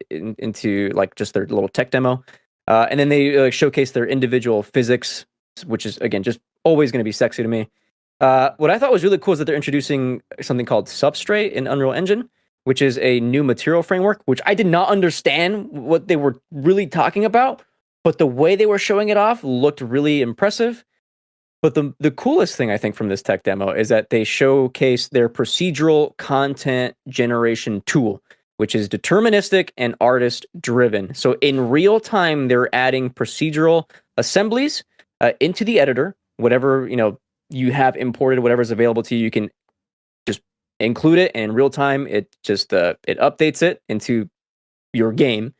into like just their little tech demo. And then they showcased their individual physics, which is, again, just always going to be sexy to me. What I thought was really cool is that they're introducing something called Substrate in Unreal Engine, which is a new material framework, which I did not understand what they were really talking about, but the way they were showing it off looked really impressive. But the coolest thing I think from this tech demo is that they showcase their procedural content generation tool, which is deterministic and artist driven. So in real time, they're adding procedural assemblies into the editor. Whatever you have imported, whatever's available to you, you can just include it, and in real time, it just it updates it into your game.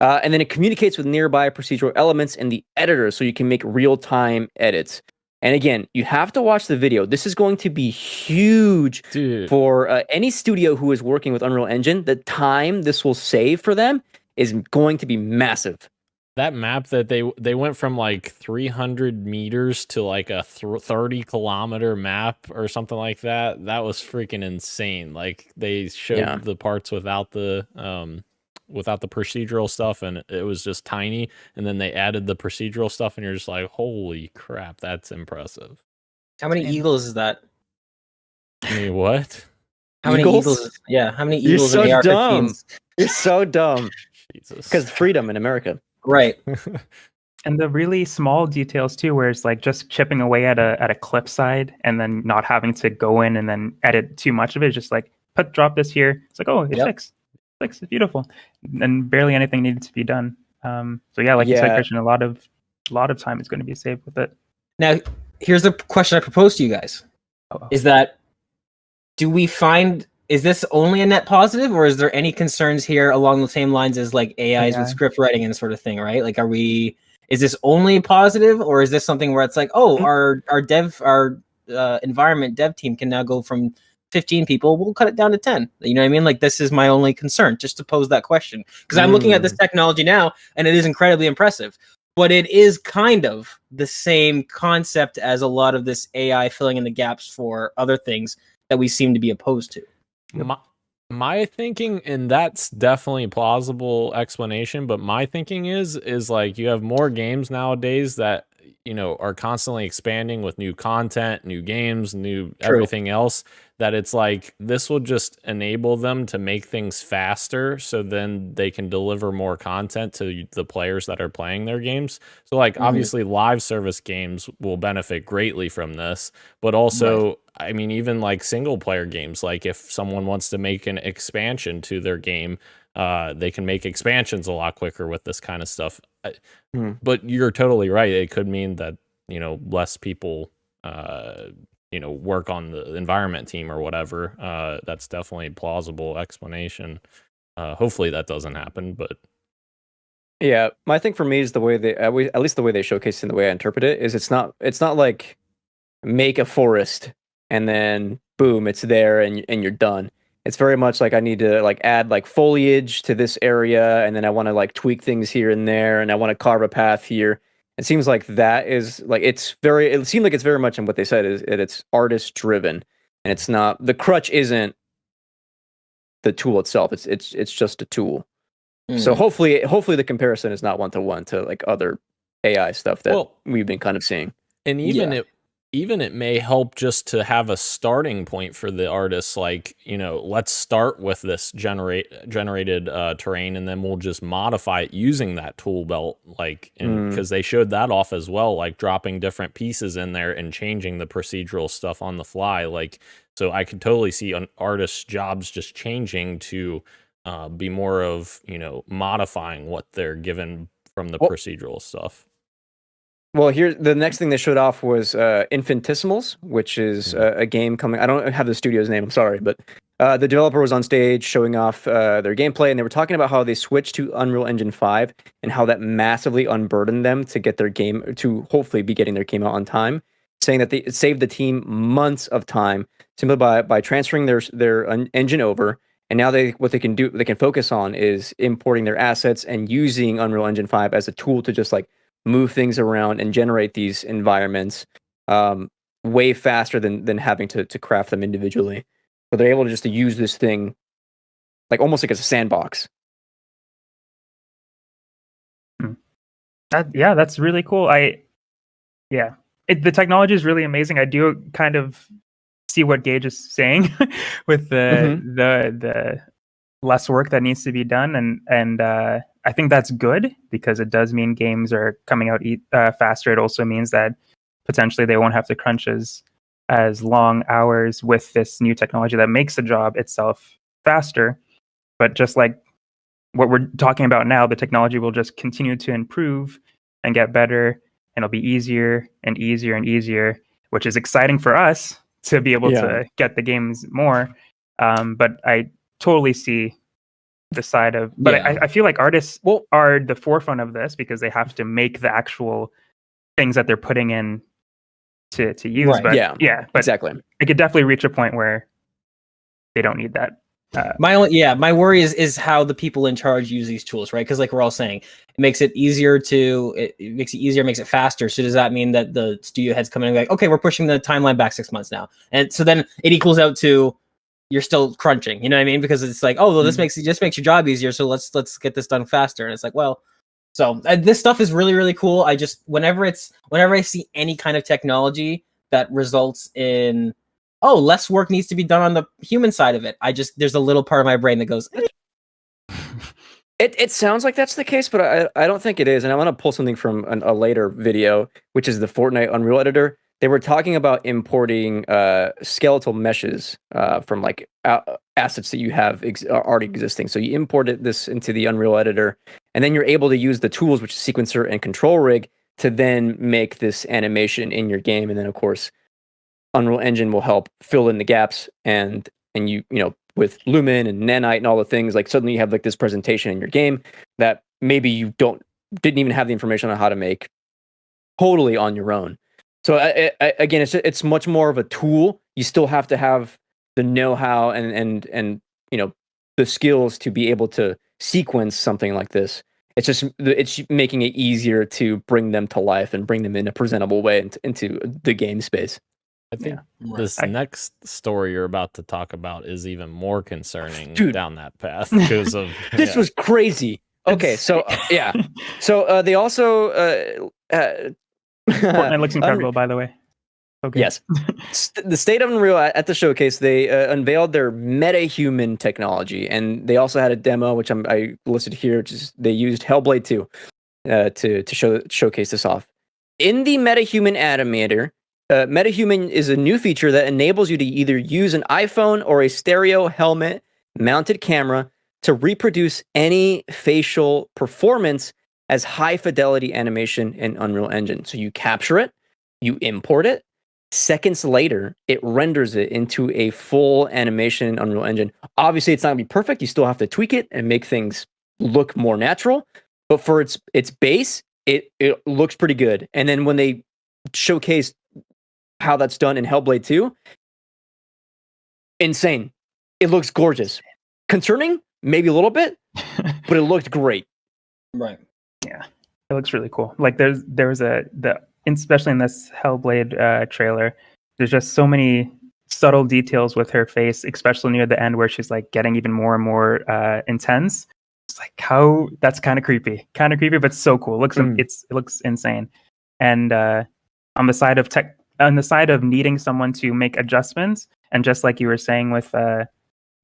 And then it communicates with nearby procedural elements in the editor so you can make real time edits. And again, you have to watch the video. This is going to be huge for any studio who is working with Unreal Engine. The time this will save for them is going to be massive. That map that they went from like 300 meters to like a 30-kilometer map or something like that. That was freaking insane. Like they showed the parts without the procedural stuff, and it was just tiny, and then they added the procedural stuff, and you're just like, holy crap, that's impressive. How many eagles is that? I mean, what? How many eagles? Yeah, how many eagles You're so and AR-15s? dumb. You're so dumb. Jesus. Because freedom in America. Right. And the really small details too, where it's like just chipping away at a clip side and then not having to go in and then edit too much of it. It's just like drop this here. It's like, oh, it fixed. It's beautiful, and barely anything needed to be done. So yeah, like you said, Christian, a lot of time is going to be saved with it. Now, here's the question I propose to you guys: is that is this only a net positive, or is there any concerns here along the same lines as like AIs with script writing and sort of thing? Right? Like, is this only positive, or is this something where it's like, oh, our environment dev team can now go from 15 people, we'll cut it down to 10. You know what I mean? Like, this is my only concern, just to pose that question. Because I'm looking at this technology now, and it is incredibly impressive. But it is kind of the same concept as a lot of this AI filling in the gaps for other things that we seem to be opposed to. My thinking, and that's definitely a plausible explanation, but my thinking is like you have more games nowadays that are constantly expanding with new content, new games, new True. everything else, that it's like this will just enable them to make things faster, so then they can deliver more content to the players that are playing their games. So like obviously live service games will benefit greatly from this, but also I mean, even like single player games, like if someone wants to make an expansion to their game, they can make expansions a lot quicker with this kind of stuff. But you're totally right. It could mean that, less people, work on the environment team or whatever. That's definitely a plausible explanation. Hopefully that doesn't happen, but Yeah, my thing for me is the way at least the way they showcase it and the way I interpret it is it's not like make a forest and then boom, it's there and you're done. It's very much like I need to like add like foliage to this area, and then I want to like tweak things here and there, and I want to carve a path here. It seems like that is like it seemed like it's very much in what they said is it's artist driven, and it's not, the crutch isn't the tool itself. It's just a tool. So hopefully the comparison is not 1-to-1 to like other AI stuff that we've been kind of seeing. And even it may help just to have a starting point for the artists, like, let's start with this generated terrain, and then we'll just modify it using that tool belt, like, because they showed that off as well, like dropping different pieces in there and changing the procedural stuff on the fly. Like, so I could totally see an artist's jobs just changing to be more of, modifying what they're given from the procedural stuff. Well, here the next thing they showed off was Infinitesimals, which is a game coming. I don't have the studio's name. I'm sorry, but the developer was on stage showing off their gameplay, and they were talking about how they switched to Unreal Engine 5 and how that massively unburdened them to get their game to hopefully be getting their game out on time. Saying that it saved the team months of time simply by transferring their engine over. And now what they can focus on is importing their assets and using Unreal Engine 5 as a tool to just like move things around and generate these environments way faster than having to craft them individually. So they're able to just to use this thing like almost like as a sandbox. That's really cool. The technology is really amazing. I do kind of see what Gage is saying with the less work that needs to be done, and I think that's good because it does mean games are coming out faster. It also means that potentially they won't have to crunch as long hours with this new technology that makes the job itself faster. But just like what we're talking about now, the technology will just continue to improve and get better, and it'll be easier and easier and easier, which is exciting for us to be able to get the games more. But I totally see the side of, but I feel like artists are the forefront of this because they have to make the actual things that they're putting in to use. Right. But but exactly. it could definitely reach a point where they don't need that. My worry is how the people in charge use these tools, right? Because like we're all saying, it makes it easier, makes it faster. So does that mean that the studio heads come in and be like, okay, we're pushing the timeline back 6 months now, and so then it equals out to you're still crunching, you know what I mean? Because it's like, oh, well, this makes your job easier, so let's get this done faster. And it's like, well, so this stuff is really, really cool. I just whenever I see any kind of technology that results in less work needs to be done on the human side of it, there's a little part of my brain that goes. It sounds like that's the case, but I don't think it is. And I want to pull something from a later video, which is the Fortnite Unreal Editor. They were talking about importing skeletal meshes from like assets that you have already existing. So you imported this into the Unreal Editor, and then you're able to use the tools, which is sequencer and control rig, to then make this animation in your game. And then of course, Unreal Engine will help fill in the gaps, and you with Lumen and Nanite and all the things, like suddenly you have like this presentation in your game that maybe you didn't even have the information on how to make totally on your own. So again, it's much more of a tool. You still have to have the know-how and the skills to be able to sequence something like this. It's making it easier to bring them to life and bring them in a presentable way into the game space. I think this next story you're about to talk about is even more concerning down that path because of this was crazy. Okay, so so they also Fortnite looks incredible, by the way. Okay. Yes. The State of Unreal at the showcase, they unveiled their meta-human technology, and they also had a demo, which I listed here. They used Hellblade 2 to showcase this off. In the meta-human animator, meta-human is a new feature that enables you to either use an iPhone or a stereo helmet mounted camera to reproduce any facial performance as high-fidelity animation in Unreal Engine. So you capture it, you import it, seconds later, it renders it into a full animation in Unreal Engine. Obviously, it's not going to be perfect. You still have to tweak it and make things look more natural. But for its base, it looks pretty good. And then when they showcased how that's done in Hellblade 2, insane. It looks gorgeous. Concerning? Maybe a little bit, but it looked great. Right. Yeah, it looks really cool. Like there's especially in this Hellblade trailer, there's just so many subtle details with her face, especially near the end where she's like getting even more and more intense. It's like that's kind of creepy, but so cool. It looks insane. And on the side of needing someone to make adjustments, and just like you were saying with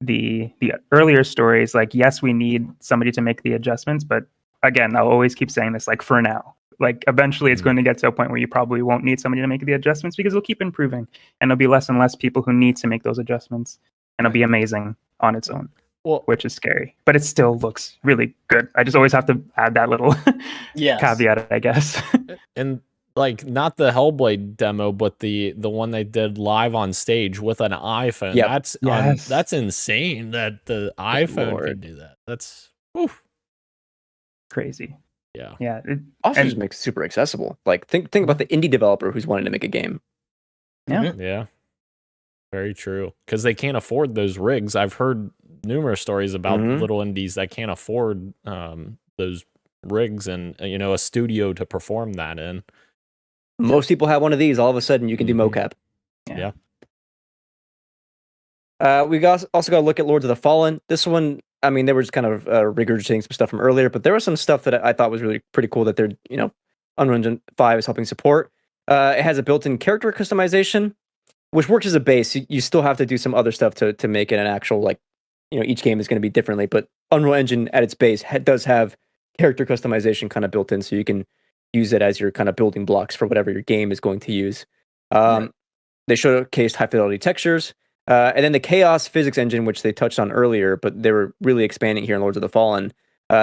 the earlier stories, like yes, we need somebody to make the adjustments, but again, I'll always keep saying this, like for now. Like eventually it's going to get to a point where you probably won't need somebody to make the adjustments because it'll keep improving and there'll be less and less people who need to make those adjustments, and it'll be amazing on its own, which is scary, but it still looks really good. I just always have to add that little caveat, I guess. And like not the Hellblade demo, but the one they did live on stage with an iPhone. Yep. That's insane that the iPhone could do that. That's crazy. Yeah. It also just makes it super accessible. Like think about the indie developer who's wanting to make a game. Yeah. Very true. Because they can't afford those rigs. I've heard numerous stories about little indies that can't afford those rigs and a studio to perform that in. Most people have one of these. All of a sudden, you can do mocap. Yeah. We also got to look at Lords of the Fallen. This one, I mean, they were just kind of regurgitating some stuff from earlier, but there was some stuff that I thought was really pretty cool that they're, Unreal Engine 5 is helping support. It has a built-in character customization, which works as a base. You still have to do some other stuff to make it an actual, each game is going to be differently, but Unreal Engine at its base does have character customization kind of built in, so you can use it as your kind of building blocks for whatever your game is going to use. They showcased high-fidelity textures. And then the chaos physics engine, which they touched on earlier, but they were really expanding here in Lords of the Fallen,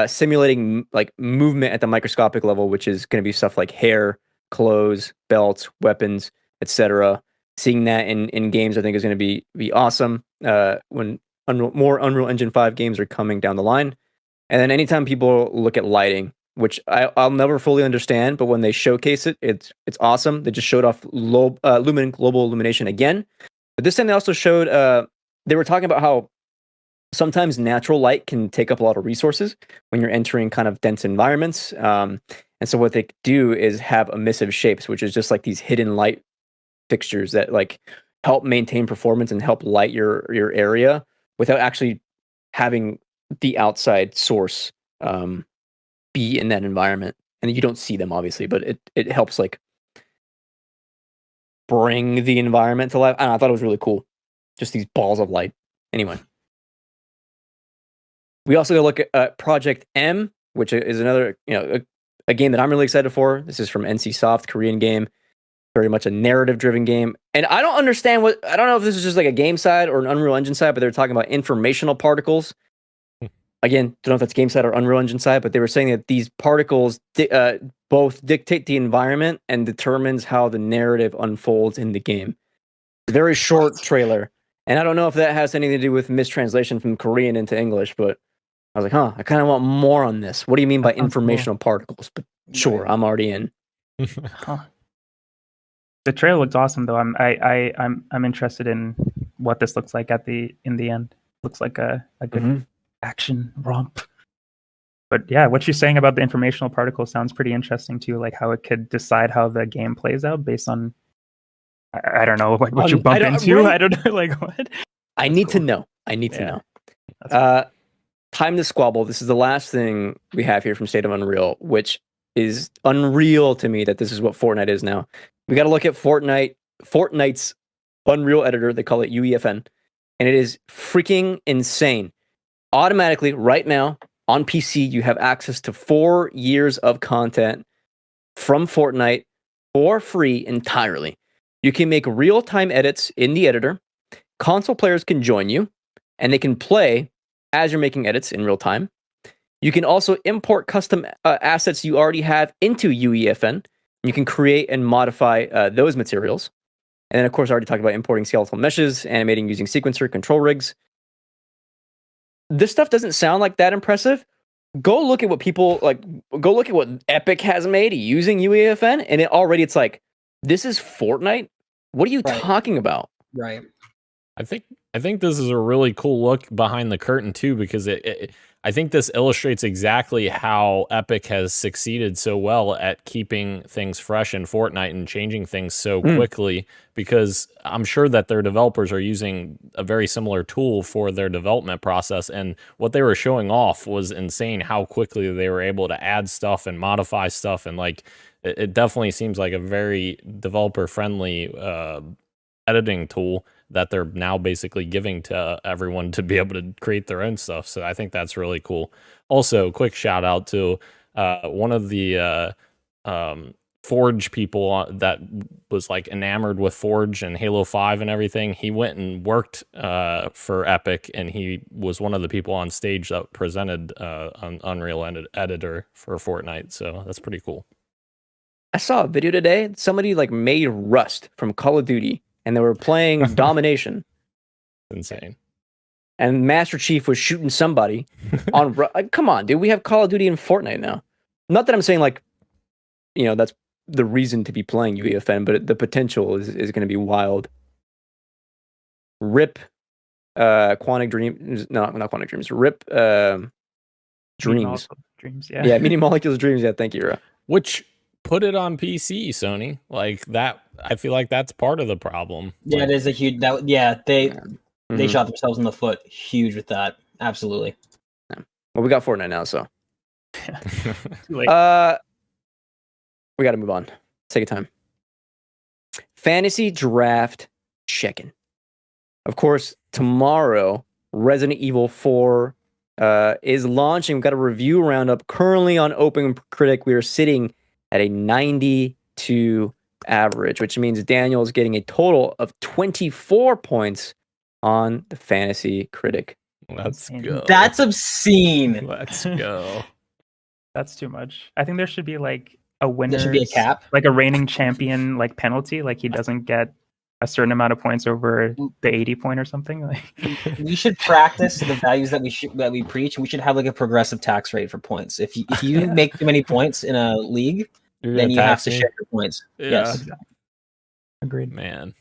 simulating like movement at the microscopic level, which is going to be stuff like hair, clothes, belts, weapons, etc. Seeing that in games, I think is going to be awesome when more Unreal Engine 5 games are coming down the line. And then anytime people look at lighting, which I'll never fully understand, but when they showcase it, it's awesome. They just showed off global illumination again. But this time they also showed, they were talking about how sometimes natural light can take up a lot of resources when you're entering kind of dense environments. And so what they do is have emissive shapes, which is just like these hidden light fixtures that like help maintain performance and help light your area without actually having the outside source be in that environment. And you don't see them, obviously, but it helps like bring the environment to life. I thought it was really cool. Just these balls of light. Anyway. We also go look at Project M, which is another, a game that I'm really excited for. This is from NC Soft, Korean game. Very much a narrative-driven game. And I don't understand I don't know if this is just like a game side or an Unreal Engine side, but they're talking about informational particles. Again, don't know if that's game side or Unreal Engine side, but they were saying that these particles both dictate the environment and determines how the narrative unfolds in the game. Very short trailer. And I don't know if that has anything to do with mistranslation from Korean into English, but I was like, I kind of want more on this. What do you mean by informational particles? But sure, I'm already in. The trailer looks awesome, though. I'm interested in what this looks like in the end. Looks like a good action romp. But yeah, what you're saying about the informational particle sounds pretty interesting too, like how it could decide how the game plays out based on I don't know what you bump into. Right? I don't know, like what. I need to know. Time to Squabble. This is the last thing we have here from State of Unreal, which is unreal to me that this is what Fortnite is now. We got to look at Fortnite's Unreal editor. They call it UEFN, and it is freaking insane. Automatically, right now on PC, you have access to 4 years of content from Fortnite for free entirely. You can make real-time edits in the editor. Console players can join you, and they can play as you're making edits in real time. You can also import custom assets you already have into UEFN. You can create and modify those materials. And then, of course, I already talked about importing skeletal meshes, animating using sequencer, control rigs. This stuff doesn't sound like that impressive. Go look at what go look at what Epic has made using UEFN, and it's like, this is Fortnite? What are you talking about? Right. I think this is a really cool look behind the curtain too, because I think this illustrates exactly how Epic has succeeded so well at keeping things fresh in Fortnite and changing things so quickly, because I'm sure that their developers are using a very similar tool for their development process, and what they were showing off was insane how quickly they were able to add stuff and modify stuff, and like it definitely seems like a very developer friendly editing tool that they're now basically giving to everyone to be able to create their own stuff. So I think that's really cool. Also, quick shout out to one of the Forge people that was like enamored with Forge and Halo 5 and everything. He went and worked for Epic, and he was one of the people on stage that presented an Unreal editor for Fortnite. So that's pretty cool. I saw a video today. Somebody like made Rust from Call of Duty, and they were playing Domination. Insane. And Master Chief was shooting somebody on. Come on, dude. We have Call of Duty and Fortnite now. Not that I'm saying like, that's the reason to be playing UEFN, but the potential is going to be wild. RIP Quantic Dreams. No, not Quantic Dreams. RIP Dreams. Dreams, yeah. Meaning Molecules Dreams. Yeah, thank you, Ra. Which put it on PC, Sony. Like that, I feel like that's part of the problem. Yeah, like, it is a huge. They shot themselves in the foot huge with that. Absolutely. Yeah. Well, we got Fortnite now, so Too late. we got to move on. Take your time. Fantasy Draft check-in. Of course, tomorrow, Resident Evil 4 is launching. We've got a review roundup currently on OpenCritic. We are sitting at a 92 average, which means Daniel is getting a total of 24 points on the Fantasy Critic. Let's go. That's obscene. Let's go. That's too much. I think there should be like a winner. There should be a cap. Like a reigning champion like penalty. Like he doesn't get a certain amount of points over the 80 point or something. Like We should practice the values that we preach, and we should have like a progressive tax rate for points. If you make too many points in a league, then you have to share your points. Yeah. Yes. agreed. Man.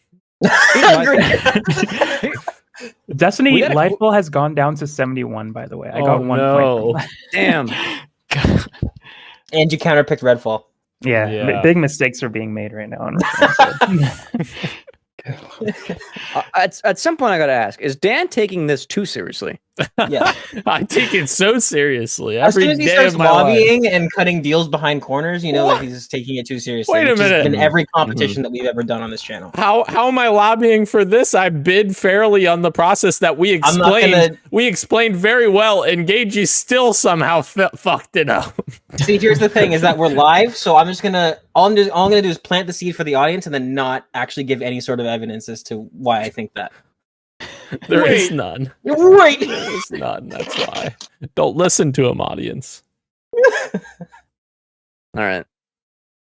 Destiny Lightfall has gone down to 71, by the way. I got 1 point. From Damn. And you counterpicked Redfall. Yeah. Big mistakes are being made right now. At some point, I got to ask, is Dan taking this too seriously? Yeah. I take it so seriously. As soon Every as he day starts of my lobbying life. and cutting deals behind corners, you know that he's taking it too seriously. Wait a which has minute. been every competition that we've ever done on this channel. How am I lobbying for this? I bid fairly on the process that we explained. We explained very well, and Gagey still somehow fucked it up. See, here's the thing: is that we're live, so I'm gonna do is plant the seed for the audience, and then not actually give any sort of evidence as to why I think that. There is none. Right. There is none. That's why. Don't listen to him, audience. All right.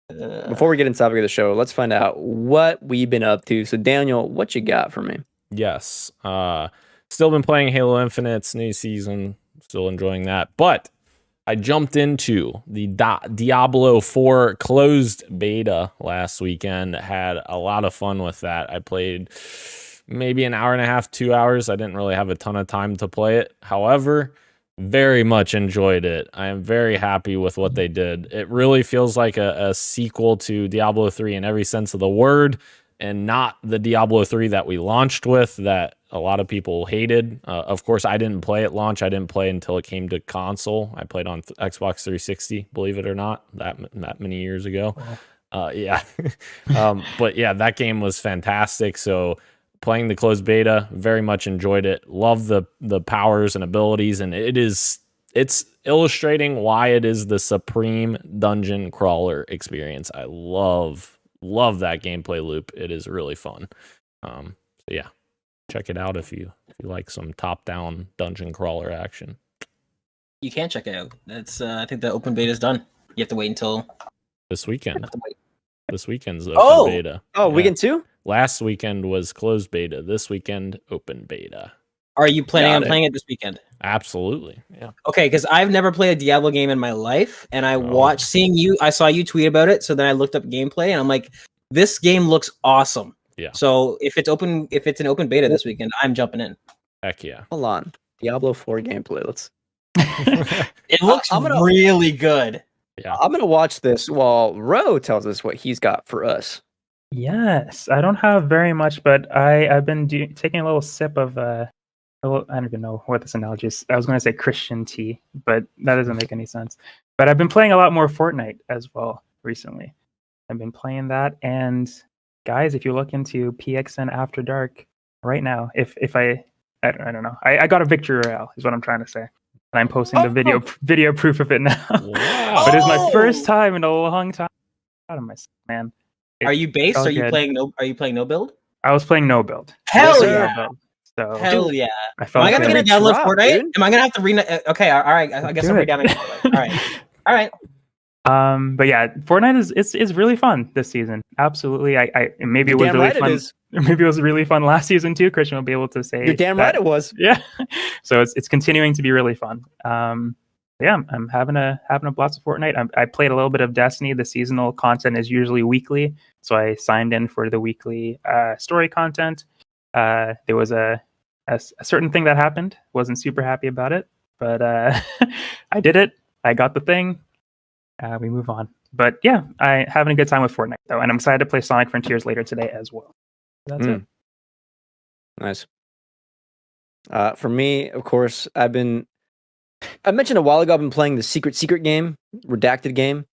Before we get into the topic of the show, let's find out what we've been up to. So, Daniel, what you got for me? Yes. Still been playing Halo Infinite. It's new season. Still enjoying that. But I jumped into the Diablo 4 closed beta last weekend. Had a lot of fun with that. I played maybe an hour and a half, 2 hours. I didn't really have a ton of time to play it. However, very much enjoyed it. I am very happy with what they did. It really feels like a sequel to Diablo 3 in every sense of the word, and not the Diablo 3 that we launched with that a lot of people hated. Of course, I didn't play at launch. I didn't play until it came to console. I played on Xbox 360, believe it or not, that many years ago. Yeah. But yeah, that game was fantastic. So playing the closed beta, very much enjoyed it. Love the powers and abilities, and it's illustrating why it is the supreme dungeon crawler experience. I love that gameplay loop. It is really fun. So yeah, check it out if you like some top-down dungeon crawler action. You can check it out. That's I think the open beta is done. You have to wait until This weekend. you have to wait. This weekend's open beta. Oh, Yeah. weekend 2? Last weekend was closed beta. This weekend, open beta. Are you planning on Got it. playing it this weekend? Absolutely. Yeah. Okay, because I've never played a Diablo game in my life, and I watched I saw you tweet about it, so then I looked up gameplay, and I'm like, this game looks awesome. Yeah. So if it's an open beta this weekend, I'm jumping in. Heck yeah. Hold on. Diablo 4 gameplay. It looks I'm gonna- really good. Yeah. I'm gonna watch this while Ro tells us what he's got for us. Yes, I don't have very much, but I've been taking a little sip of I don't even know what this analogy is. I was going to say Christian tea, but that doesn't make any sense. But I've been playing a lot more Fortnite as well recently. I've been playing that, and guys, if you look into PXN After Dark right now, if I don't know, I got a victory royale is what I'm trying to say, and I'm posting the video proof of it now. Wow. But it's my first time in a long time. Proud of myself, man. Are you based? felt Are you good. playing no? Are you playing no build? I was playing no build. Hell Mostly yeah! no build. So Hell yeah! I Am felt I gonna good. re-download drop, Fortnite? dude. Am I gonna have to okay, all right. I guess Do I'm it. re-downloading Fortnite. All right. But yeah, Fortnite is really fun this season. Absolutely. I maybe it was Damn really right fun. it is. Maybe it was really fun last season too. Christian will be able to say You're damn that. right it was. Yeah. So it's continuing to be really fun. Yeah, I'm having a blast of Fortnite. I played a little bit of Destiny. The seasonal content is usually weekly, so I signed in for the weekly story content. There was a certain thing that happened. Wasn't super happy about it, but I did it. I got the thing. We move on. But yeah, I having a good time with Fortnite though, and I'm excited to play Sonic Frontiers later today as well. That's it. Nice. For me, of course, I mentioned a while ago I've been playing the secret game, redacted game.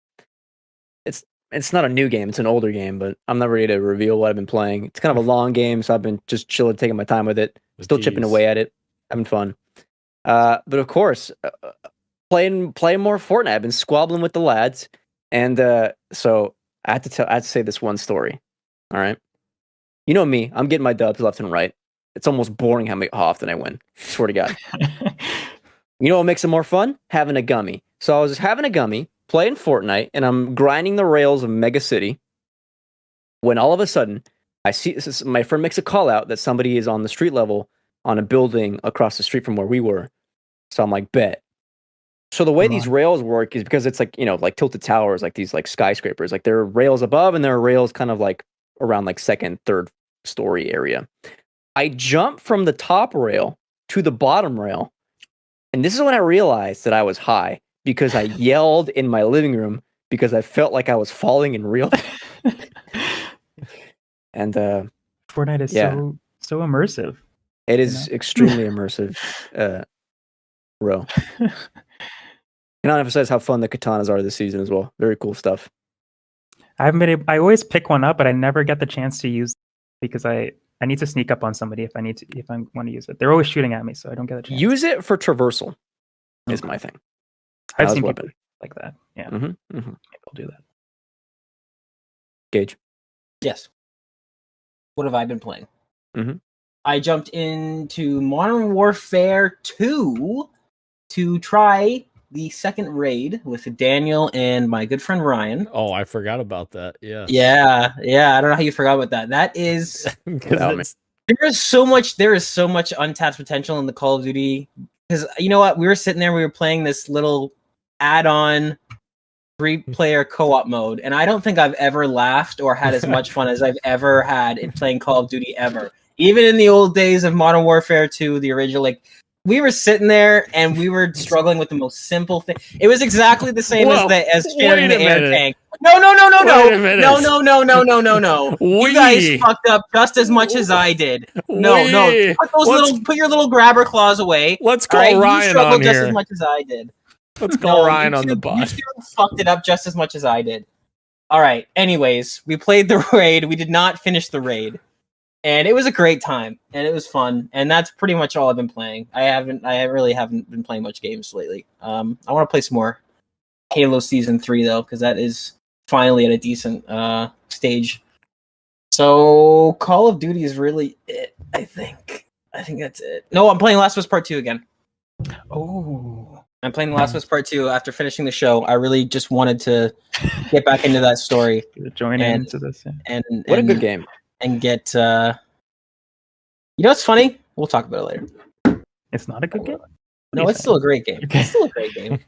It's not a new game, it's an older game, but I'm not ready to reveal what I've been playing. It's kind of a long game, so I've been just chilling, taking my time with it, still chipping away at it, having fun. But of course, playing more Fortnite. I've been squabbling with the lads, and so I had to say this one story. All right, you know me, I'm getting my dubs left and right. It's almost boring how often I win. Swear to God. You know what makes it more fun? Having a gummy. So I was having a gummy, playing Fortnite, and I'm grinding the rails of Mega City, when all of a sudden, I see my friend makes a call out that somebody is on the street level on a building across the street from where we were. So I'm like, bet. So the way these rails work is because it's like, like tilted towers, like these like skyscrapers. Like there are rails above and there are rails kind of like around like second, third story area. I jump from the top rail to the bottom rail. And this is when I realized that I was high because I yelled in my living room because I felt like I was falling in real. And Fortnite is so immersive. it is extremely immersive. Ro. Cannot emphasize how fun the katanas are this season as well. Very cool stuff. I always pick one up, but I never get the chance to use it because I need to sneak up on somebody if I want to use it. They're always shooting at me, so I don't get a chance. Use it for traversal. Is my thing. I've As seen weapon. people like that. Yeah, Mm-hmm. maybe I'll do that. Gage. Yes. What have I been playing? Mhm. I jumped into Modern Warfare 2 to try the second raid with Daniel and my good friend Ryan. Oh, I forgot about that. Yeah. Yeah. I don't know how you forgot about that. That is Because there is so much untapped potential in the Call of Duty. Because you know what? We were sitting there, we were playing this little add-on 3-player co-op mode, and I don't think I've ever laughed or had as much fun as I've ever had in playing Call of Duty ever. Even in the old days of Modern Warfare 2, the original, like we were sitting there and we were struggling with the most simple thing. It was exactly the same as sharing the air tank. No. Wait a minute. No. You guys fucked up just as much as I did. No. Put your little grabber claws away. Let's call Ryan on You struggled just here. as much as I did. Let's call Ryan on the bus. You two fucked it up just as much as I did. All right. Anyways, we played the raid. We did not finish the raid. And it was a great time, and it was fun, and that's pretty much all I've been playing. I really haven't been playing much games lately. I want to play some more Halo Season 3, though, because that is finally at a decent stage. So Call of Duty is really it, I think. I think that's it. No, I'm playing Last of Us Part 2 again. Oh. I'm playing Last of Us Part 2 after finishing the show. I really just wanted to get back into that story. Join into this. Yeah. What a good game. And get you know what's funny? We'll talk about it later. It's not a good game? No, it's still a great game. Okay. It's still a great game.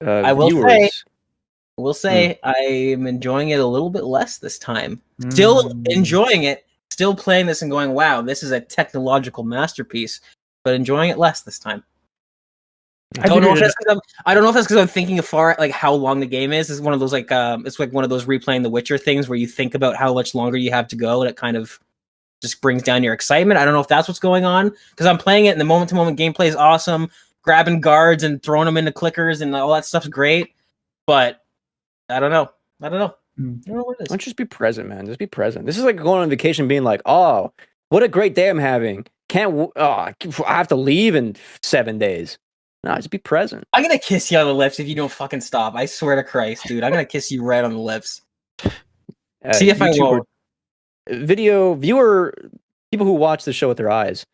I will say I'm enjoying it a little bit less this time. Still enjoying it, still playing this and going, wow, this is a technological masterpiece, but enjoying it less this time. I don't know if that's because I'm thinking of how long the game is. It's one of those it's like one of those replaying The Witcher things where you think about how much longer you have to go, and it kind of just brings down your excitement. I don't know if that's what's going on, because I'm playing it and the moment-to-moment gameplay is awesome, grabbing guards and throwing them into clickers and all that stuff's great, but I don't know. I don't know what it is. Why don't you just be present, man? Just be present. This is like going on vacation, being like, "Oh, what a great day I'm having! I have to leave in 7 days." No, just be present. I'm gonna kiss you on the lips if you don't fucking stop. I swear to Christ, dude. I'm gonna kiss you right on the lips. See if I won't. Video viewer, people who watch the show with their eyes,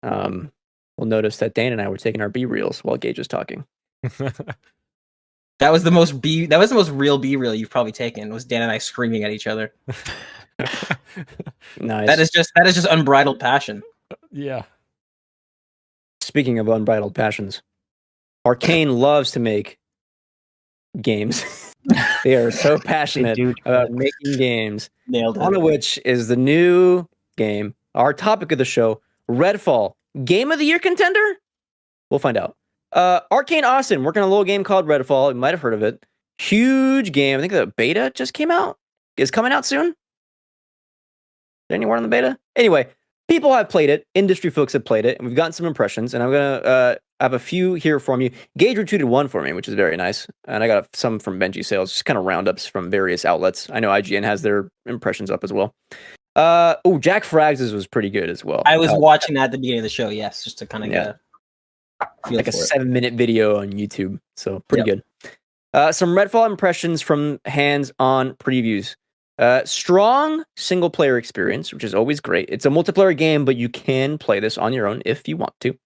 will notice that Dan and I were taking our B-reels while Gage was talking. That was the most real B-reel you've probably taken. Was Dan and I screaming at each other. Nice. That is just unbridled passion. Yeah. Speaking of unbridled passions, Arkane loves to make games. They are so passionate about making games. Nailed it. One of which is the new game, our topic of the show, Redfall. Game of the Year contender? We'll find out. Arkane Austin working on a little game called Redfall. You might have heard of it. Huge game. I think the beta just came out. Is coming out soon? Is there any word on the beta? Anyway, people have played it. Industry folks have played it, and we've gotten some impressions. And I'm gonna have a few here from you. Gage retweeted one for me, which is very nice, and I got some from Benji Sales, just kind of roundups from various outlets. I know IGN has their impressions up as well. Jack Frags' was pretty good as well. I was watching that at the beginning of the show. Yes, just to kind of get a feel like a for it. 7-minute video on YouTube, so pretty good. Some Redfall impressions from hands-on previews. Strong single-player experience, which is always great. It's a multiplayer game, but you can play this on your own if you want to.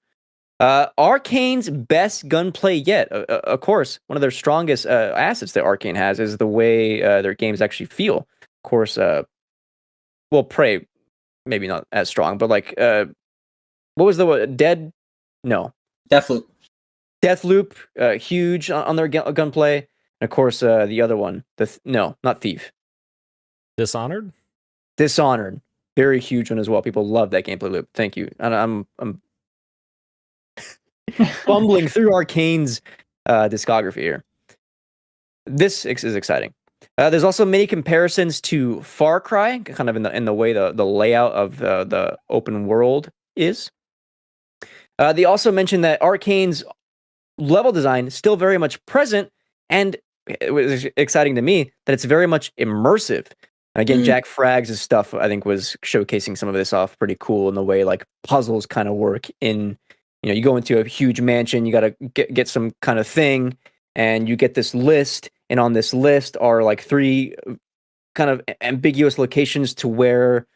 Arkane's best gunplay yet. Of course, one of their strongest assets that Arkane has is the way their games actually feel. Of course, Prey, maybe not as strong, but like, what was the word? Deathloop. Deathloop, huge on their gunplay. And of course, the other one, not Thief. Dishonored, very huge one as well. People love that gameplay loop. Thank you. And I'm fumbling through Arkane's discography here. This is exciting. There's also many comparisons to Far Cry, kind of in the way the layout of the open world is. They also mentioned that Arkane's level design is still very much present, and it was exciting to me that it's very much immersive. Again, Jack Frags' stuff, I think, was showcasing some of this off pretty cool in the way like puzzles kind of work. You go into a huge mansion, you got to get some kind of thing, and you get this list, and on this list are like 3 kind of ambiguous locations to where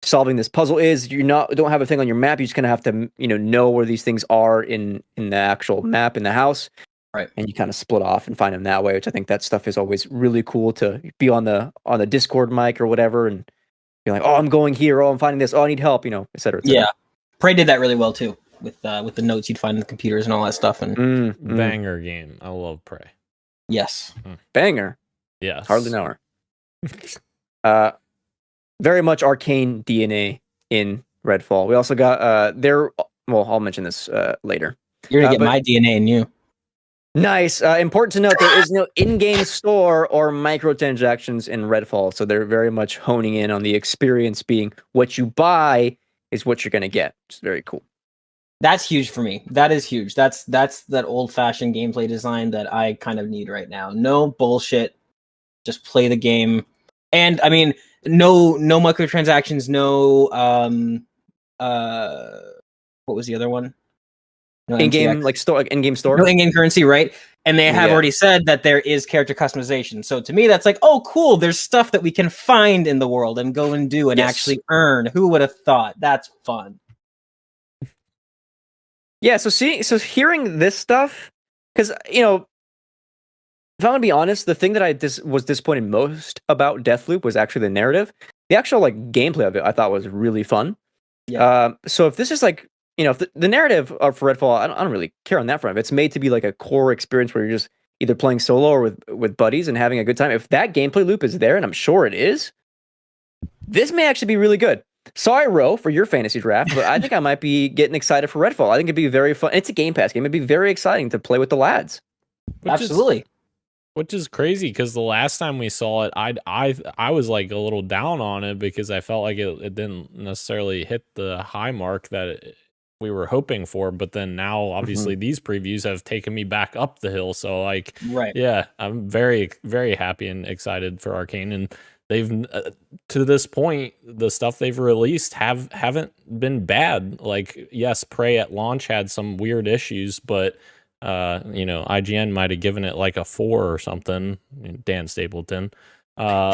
solving this puzzle is. You don't have a thing on your map. You just kind of have to know where these things are in the actual map in the house. Right. And you kind of split off and find them that way, which I think that stuff is always really cool to be on the Discord mic or whatever and be like, oh, I'm going here, oh, I'm finding this, oh, I need help, et cetera, et cetera. Yeah. Prey did that really well too, with the notes you'd find in the computers and all that stuff. And banger game. I love Prey. Yes. Banger. Yes. Hardly know her. Very much Arkane DNA in Redfall. We also got they're well, I'll mention this later. You're gonna get but- my DNA in you. Nice. Important to note, there is no in-game store or microtransactions in Redfall, so they're very much honing in on the experience being what you buy is what you're going to get. It's very cool. That's huge for me. That is huge. That's that old-fashioned gameplay design that I kind of need right now. No bullshit. Just play the game. And I mean, no microtransactions, no what was the other one? No In-game MTX. like store, in-game store. No in-game currency, right? And they have Yeah. already said that there is character customization. So to me, that's like, oh, cool. There's stuff that we can find in the world and go and do and Yes. actually earn. Who would have thought? That's fun. Yeah, so hearing this stuff, because if I'm gonna be honest, the thing that I was disappointed most about Deathloop was actually the narrative. The actual gameplay of it, I thought was really fun. Yeah. So if this is if the narrative for Redfall, I don't really care on that front. If it's made to be like a core experience where you're just either playing solo or with buddies and having a good time, if that gameplay loop is there, and I'm sure it is, this may actually be really good. Sorry, Ro, for your fantasy draft, but I think I might be getting excited for Redfall. I think it'd be very fun. It's a Game Pass game. It'd be very exciting to play with the lads. Absolutely. Which is crazy because the last time we saw it, I was like a little down on it because I felt like it didn't necessarily hit the high mark that we were hoping for. But then now, obviously, these previews have taken me back up the hill. So Right. yeah, I'm very, very happy and excited for Arkane, and they've to this point, the stuff they've released haven't been bad. Like, yes, Prey at launch had some weird issues, but IGN might have given it like a 4 or something. Dan Stapleton.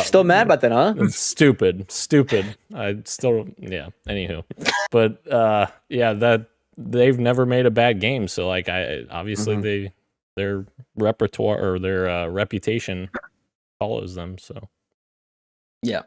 Still mad about that, huh? It's stupid. I still, anywho, but that they've never made a bad game. So obviously their repertoire or their reputation follows them. So Yeah.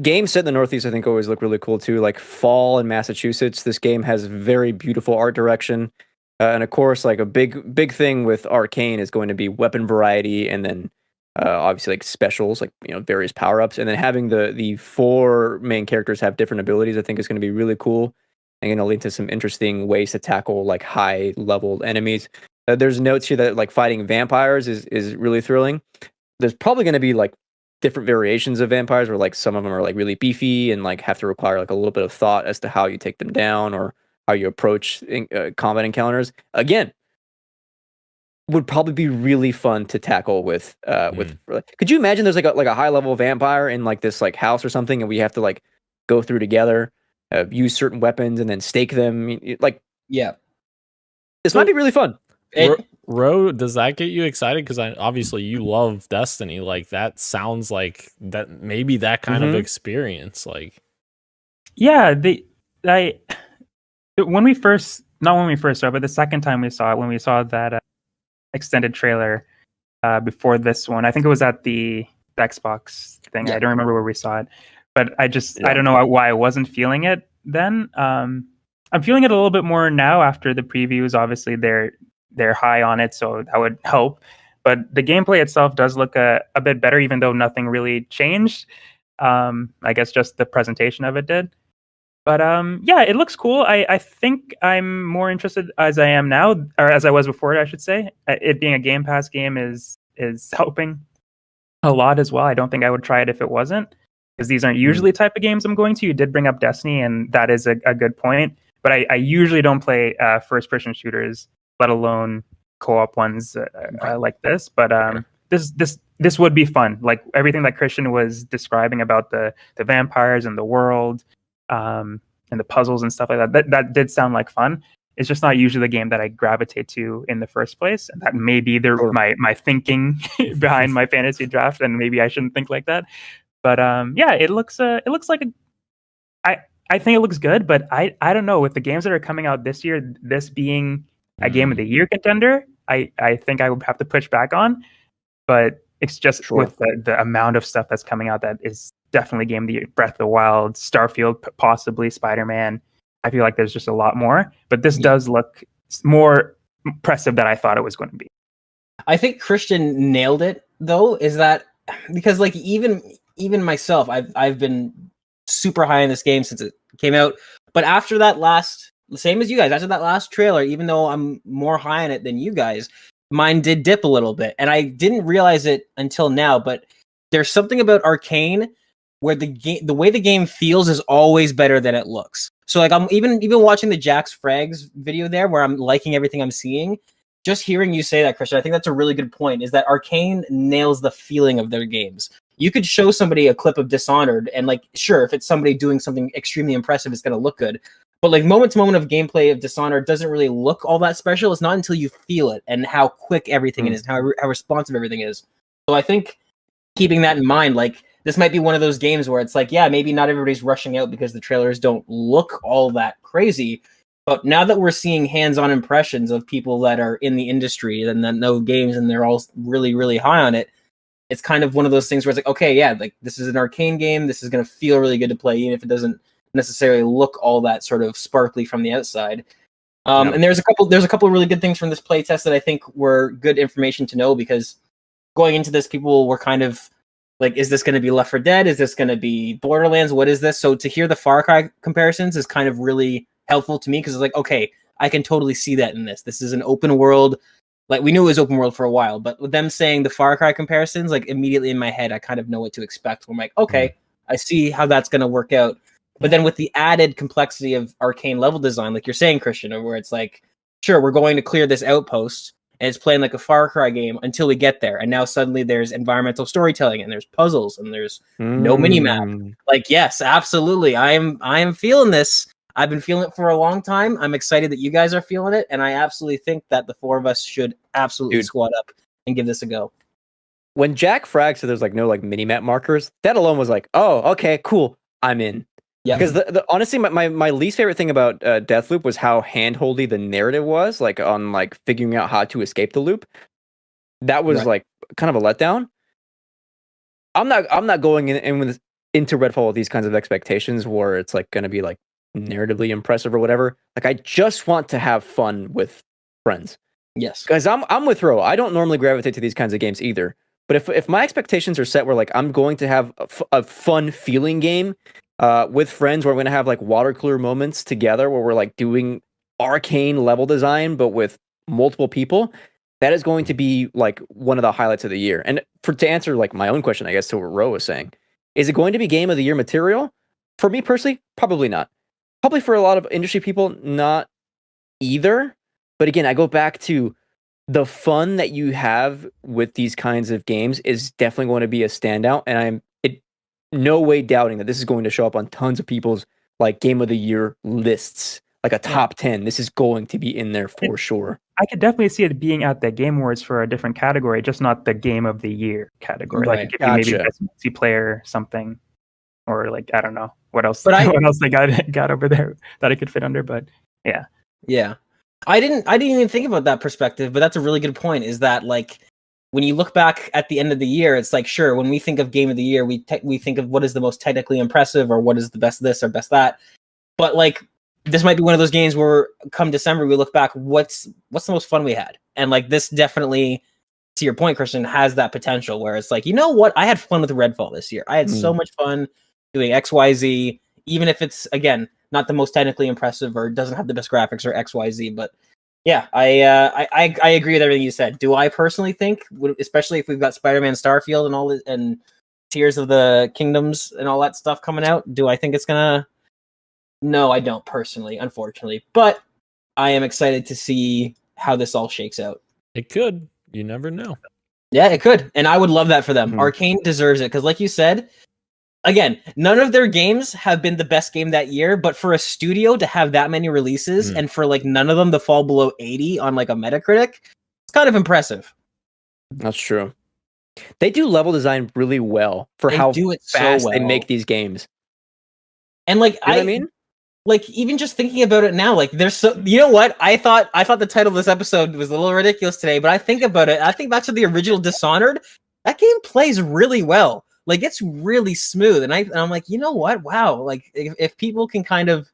Games set in the Northeast, I think, always look really cool too. Like Fall in Massachusetts, this game has very beautiful art direction. And of course, like a big thing with Arkane is going to be weapon variety, and then obviously like specials, like various power ups, and then having the 4 main characters have different abilities. I think is going to be really cool, and going to lead to some interesting ways to tackle like high leveled enemies. There's notes here that like fighting vampires is really thrilling. There's probably going to be like different variations of vampires, where like some of them are like really beefy and like have to require like a little bit of thought as to how you take them down or how you approach combat encounters. Again, would probably be really fun to tackle with. Could you imagine there's like a high level vampire in like this like house or something, and we have to like go through together, use certain weapons, and then stake them? Like, Yeah. this might be really fun. Ro, does that get you excited? Because obviously you love Destiny. Like, that sounds like that maybe that kind of experience. Like, Yeah, when we first saw it, but the second time we saw it, when we saw that extended trailer before this one, I think it was at the Xbox thing. Yeah. I don't remember where we saw it, but I don't know why I wasn't feeling it then. I'm feeling it a little bit more now after the previews. Obviously, they're high on it, so that would help. But the gameplay itself does look a bit better, even though nothing really changed. I guess just the presentation of it did. But yeah, it looks cool. I think I'm more interested as I am now, or as I was before, I should say. It being a Game Pass game is helping a lot as well. I don't think I would try it if it wasn't, because these aren't usually the type of games I'm going to. You did bring up Destiny, and that is a good point. But I usually don't play first-person shooters, let alone co-op ones like this. But this would be fun. Like everything that Christian was describing about the vampires and the world, and the puzzles and stuff like that. That did sound like fun. It's just not usually the game that I gravitate to in the first place. And that may be my thinking behind my fantasy draft, and maybe I shouldn't think like that. But yeah, it looks like I think it looks good, but I don't know, with the games that are coming out this year, this being a game of the year contender, I think I would have to push back on. But it's just with the amount of stuff that's coming out that is definitely game of the year. Breath of the Wild, Starfield, possibly Spider-Man. I feel like there's just a lot more, but this does look more impressive than I thought it was going to be. I think Christian nailed it, though, is that because like even myself, I've been super high in this game since it came out, but after that last same as you guys. After that last trailer, even though I'm more high on it than you guys, mine did dip a little bit, and I didn't realize it until now. But there's something about Arkane where the way the game feels is always better than it looks. So like I'm even watching the Jax Frags video there, where I'm liking everything I'm seeing. Just hearing you say that, Christian, I think that's a really good point. Is that Arkane nails the feeling of their games. You could show somebody a clip of Dishonored, and like, sure, if it's somebody doing something extremely impressive, it's going to look good. But like moment to moment of gameplay of Dishonored doesn't really look all that special. It's not until you feel it and how quick everything is, how responsive everything is. So I think keeping that in mind, like this might be one of those games where it's like, yeah, maybe not everybody's rushing out because the trailers don't look all that crazy. But now that we're seeing hands-on impressions of people that are in the industry and that know games and they're all really, really high on it, it's kind of one of those things where it's like, okay, yeah, like this is an Arkane game. This is going to feel really good to play, even if it doesn't necessarily look all that sort of sparkly from the outside. And there's a couple of really good things from this playtest that I think were good information to know, because going into this, people were kind of like, is this going to be Left 4 Dead? Is this going to be Borderlands? What is this? So to hear the Far Cry comparisons is kind of really helpful to me, because it's like, okay, I can totally see that in this. This is an open world. Like, we knew it was open world for a while, but with them saying the Far Cry comparisons, like immediately in my head, I kind of know what to expect. I'm like, okay, I see how that's going to work out. But then with the added complexity of Arkane level design, like you're saying, Christian, where it's like, sure, we're going to clear this outpost, and it's playing like a Far Cry game until we get there. And now suddenly there's environmental storytelling, and there's puzzles, and there's no minimap. Like, yes, absolutely. I am feeling this. I've been feeling it for a long time. I'm excited that you guys are feeling it, and I absolutely think that the four of us should absolutely squad up and give this a go. When Jack Frag said there's like no like minimap markers, that alone was like, oh, okay, cool, I'm in. Yeah. Because honestly, my least favorite thing about Deathloop was how handholdy the narrative was, like on like figuring out how to escape the loop. That was like kind of a letdown. I'm not going into Redfall with these kinds of expectations where it's like going to be like narratively impressive or whatever. Like, I just want to have fun with friends. Yes, guys, I'm with Ro. I don't normally gravitate to these kinds of games either. But if my expectations are set where like I'm going to have a fun feeling game with friends, where we're gonna have like water cooler moments together, where we're like doing Arkane level design but with multiple people, that is going to be like one of the highlights of the year. And to answer like my own question, I guess, to what Ro was saying, is it going to be game of the year material? For me personally, probably not. Probably for a lot of industry people, not either. But again, I go back to the fun that you have with these kinds of games is definitely going to be a standout. And I'm no way doubting that this is going to show up on tons of people's like game of the year lists, like a top 10. This is going to be in there for sure. I could definitely see it being at the Game Awards for a different category, just not the game of the year category. Right. Like it could be maybe best multiplayer something, or like, I don't know what else. But what else they got over there that I could fit under. But yeah. I didn't even think about that perspective, but that's a really good point. Is that like, when you look back at the end of the year, it's like, sure, when we think of game of the year, we think of what is the most technically impressive or what is the best this or best that. But like, this might be one of those games where come December, we look back, what's the most fun we had? And like, this definitely, to your point, Christian, has that potential where it's like, you know what? I had fun with Redfall this year. I had so much fun doing XYZ, even if it's, again, not the most technically impressive or doesn't have the best graphics or XYZ, but yeah, I agree with everything you said. Do I personally think, especially if we've got Spider-Man Starfield and all this, and Tears of the Kingdoms and all that stuff coming out, do I think it's gonna? No, I don't personally, unfortunately. But I am excited to see how this all shakes out. It could. You never know. Yeah, it could, and I would love that for them. Arkane deserves it because, like you said, again, none of their games have been the best game that year, but for a studio to have that many releases and for like none of them to fall below 80 on like a Metacritic, it's kind of impressive. That's true. They do level design really well for how fast they make these games. And like, you know what I mean? Like, even just thinking about it now, like there's so, you know what? I thought the title of this episode was a little ridiculous today, but I think about it. I think back to the original Dishonored. That game plays really well. Like, it's really smooth, and I'm like, you know what? Wow! Like, if people can kind of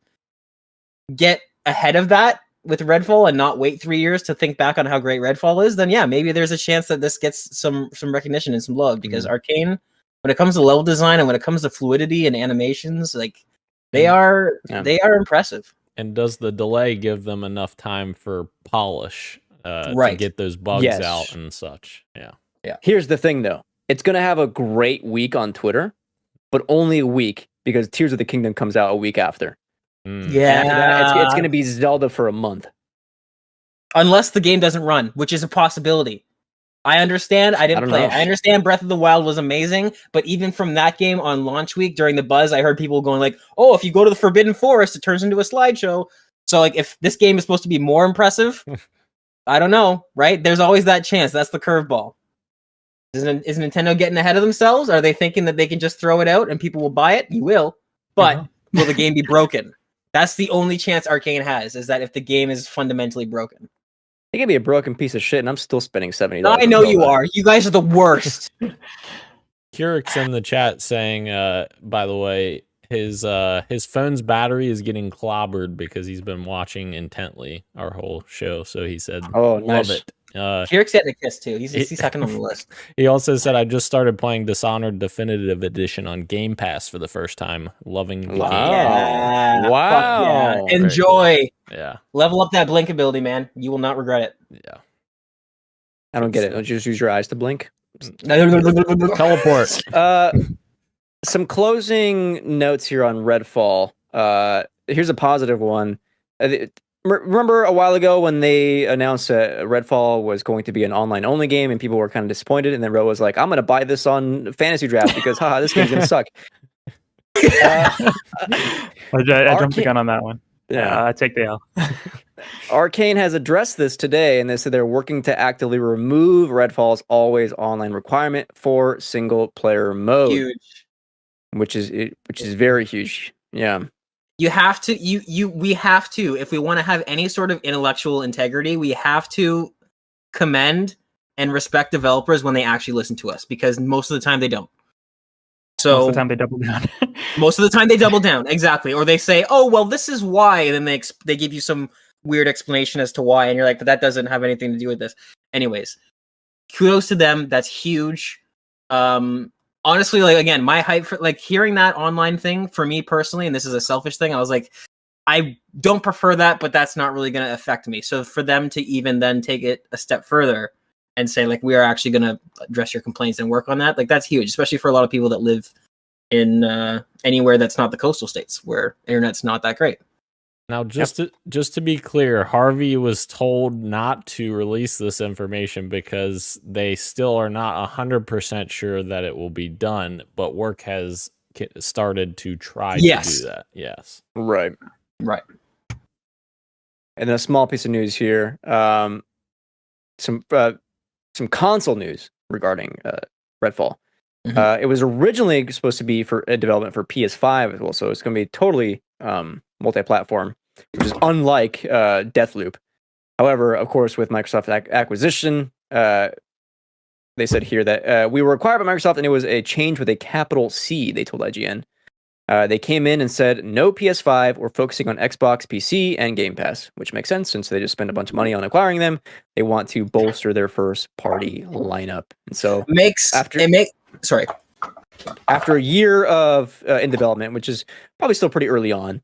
get ahead of that with Redfall and not wait 3 years to think back on how great Redfall is, then yeah, maybe there's a chance that this gets some recognition and some love. Because Arkane, when it comes to level design and when it comes to fluidity and animations, like they are impressive. And does the delay give them enough time for polish to Right. get those bugs Yes. out and such? Yeah. Here's the thing, though. It's going to have a great week on Twitter, but only a week because Tears of the Kingdom comes out a week after. Mm. And after that, it's going to be Zelda for a month. Unless the game doesn't run, which is a possibility. I understand. I didn't don't play know. it. I understand Breath of the Wild was amazing, but even from that game on launch week during the buzz, I heard people going like, "Oh, if you go to the Forbidden Forest, it turns into a slideshow." So, like, if this game is supposed to be more impressive, I don't know, right? There's always that chance. That's the curveball. Is Nintendo getting ahead of themselves? Are they thinking that they can just throw it out and people will buy it? You will, but will the game be broken? That's the only chance Arkane has, is that if the game is fundamentally broken. It can be a broken piece of shit, and I'm still spending $70. I know you are. You guys are the worst. Kurik's in the chat saying, by the way, his phone's battery is getting clobbered because he's been watching intently our whole show. So he said, Oh, love nice. it. Kirik's getting a kiss too. He's second on the list. He also said, I just started playing Dishonored Definitive Edition on Game Pass for the first time. Loving the Wow. game. Yeah. Wow. Fuck yeah. Enjoy. Yeah. Level up that blink ability, man. You will not regret it. Yeah. I don't get it. Don't you just use your eyes to blink? Teleport. Some closing notes here on Redfall. Here's a positive one. Remember a while ago when they announced Redfall was going to be an online-only game and people were kind of disappointed, and then Ro was like, I'm going to buy this on Fantasy Draft because, haha, this game's going to suck. I jumped the gun on that one. Yeah, I take the L. Arkane has addressed this today, and they said they're working to actively remove Redfall's always online requirement for single-player mode. Huge. Which is very huge. Yeah. You have to we have to, if we want to have any sort of intellectual integrity, we have to commend and respect developers when they actually listen to us, because most of the time they don't. So Most of the time they double down. most of the time they double down, exactly, or they say, "Oh, well, this is why," and then they give you some weird explanation as to why, and you're like, "But that doesn't have anything to do with this." Anyways, kudos to them. That's huge. Honestly, like, again, my hype for like hearing that online thing for me personally, and this is a selfish thing, I was like, I don't prefer that, but that's not really going to affect me. So for them to even then take it a step further and say, like, we are actually going to address your complaints and work on that, like, that's huge, especially for a lot of people that live in anywhere that's not the coastal states where internet's not that great. Now, just to be clear, Harvey was told not to release this information because they still are not 100% sure that it will be done, but work has started to try to do that. Yes. Right. Right. And then a small piece of news here. Some console news regarding Redfall. Mhm. It was originally supposed to be for development for PS5 as well, so it's going to be totally multi-platform, which is unlike Deathloop. However, of course, with Microsoft acquisition, they said here that we were acquired by Microsoft, and it was a change with a capital C, they told IGN. They came in and said, no PS5, we're focusing on Xbox, PC, and Game Pass, which makes sense since they just spent a bunch of money on acquiring them. They want to bolster their first-party lineup. And so after a year of in development, which is probably still pretty early on,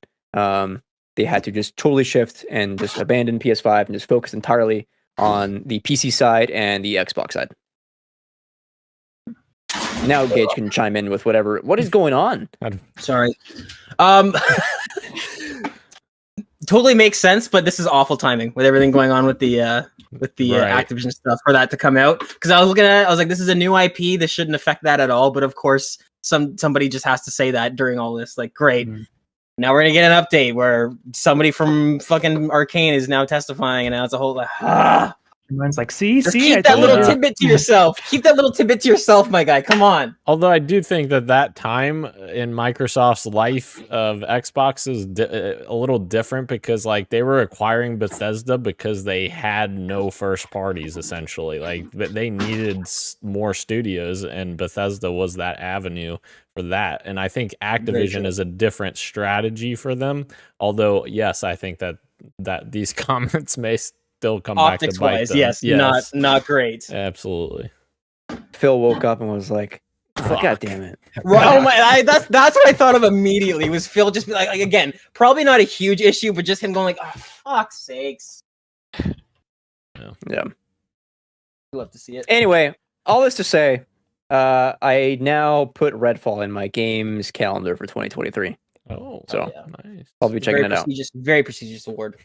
they had to just totally shift and just abandon PS5 and just focus entirely on the PC side and the Xbox side. Now Gage can chime in with whatever. What is going on? Sorry. Totally makes sense, but this is awful timing with everything going on with the Activision stuff for that to come out. Because I was looking at it, I was like, this is a new IP. This shouldn't affect that at all. But of course, somebody just has to say that during all this. Like, great. Mm-hmm. Now we're gonna get an update where somebody from fucking Arkane is now testifying, and now it's a whole Everyone's like, see, keep that little tidbit to yourself. Keep that little tidbit to yourself, my guy. Come on. Although I do think that time in Microsoft's life of Xbox is a little different because, like, they were acquiring Bethesda because they had no first parties, essentially. Like, they needed more studios, and Bethesda was that avenue for that. And I think Activision is a different strategy for them. Although, yes, I think that these comments may still come optics back to bite wise, them. yes, not great. Absolutely. Phil woke up and was like, God damn it. Oh my! That's what I thought of immediately. Was Phil just be like again? Probably not a huge issue, but just him going like, "Oh fuck's sakes." Yeah. I'd love to see it. Anyway, all this to say, I now put Redfall in my games calendar for 2023. Oh, So nice. I'll be checking it out. Very prestigious award.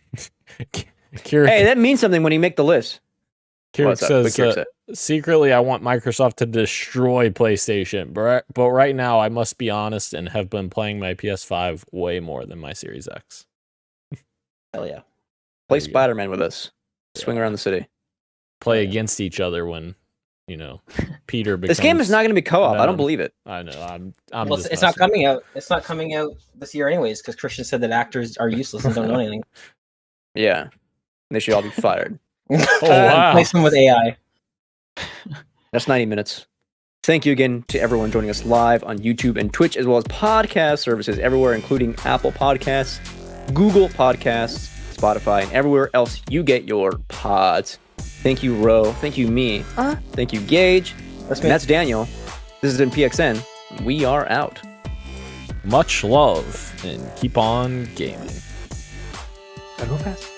Kirik, Hey, that means something when you make the list. Kirik What's up? What says, Kirik said? secretly, I want Microsoft to destroy PlayStation, but right now, I must be honest and have been playing my PS5 way more than my Series X. Hell yeah! Play There you go. Spider-Man with us. Swing around the city. Play against each other when, Peter becomes... This game is not going to be co-op. I don't Venom. believe it. I know. I'm Well, just it's not messing. coming out. It's not coming out this year, anyways, because Christian said that actors are useless and don't know anything. Yeah. They should all be fired. Oh, wow. Replace them with AI. That's 90 minutes. Thank you again to everyone joining us live on YouTube and Twitch, as well as podcast services everywhere, including Apple Podcasts, Google Podcasts, Spotify, and everywhere else you get your pods. Thank you, Ro. Thank you, me. Thank you, Gage. That's And me. that's Daniel. This has been PXN. We are out. Much love and keep on gaming. Gotta go fast.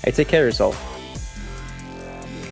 Hey, take care of yourself.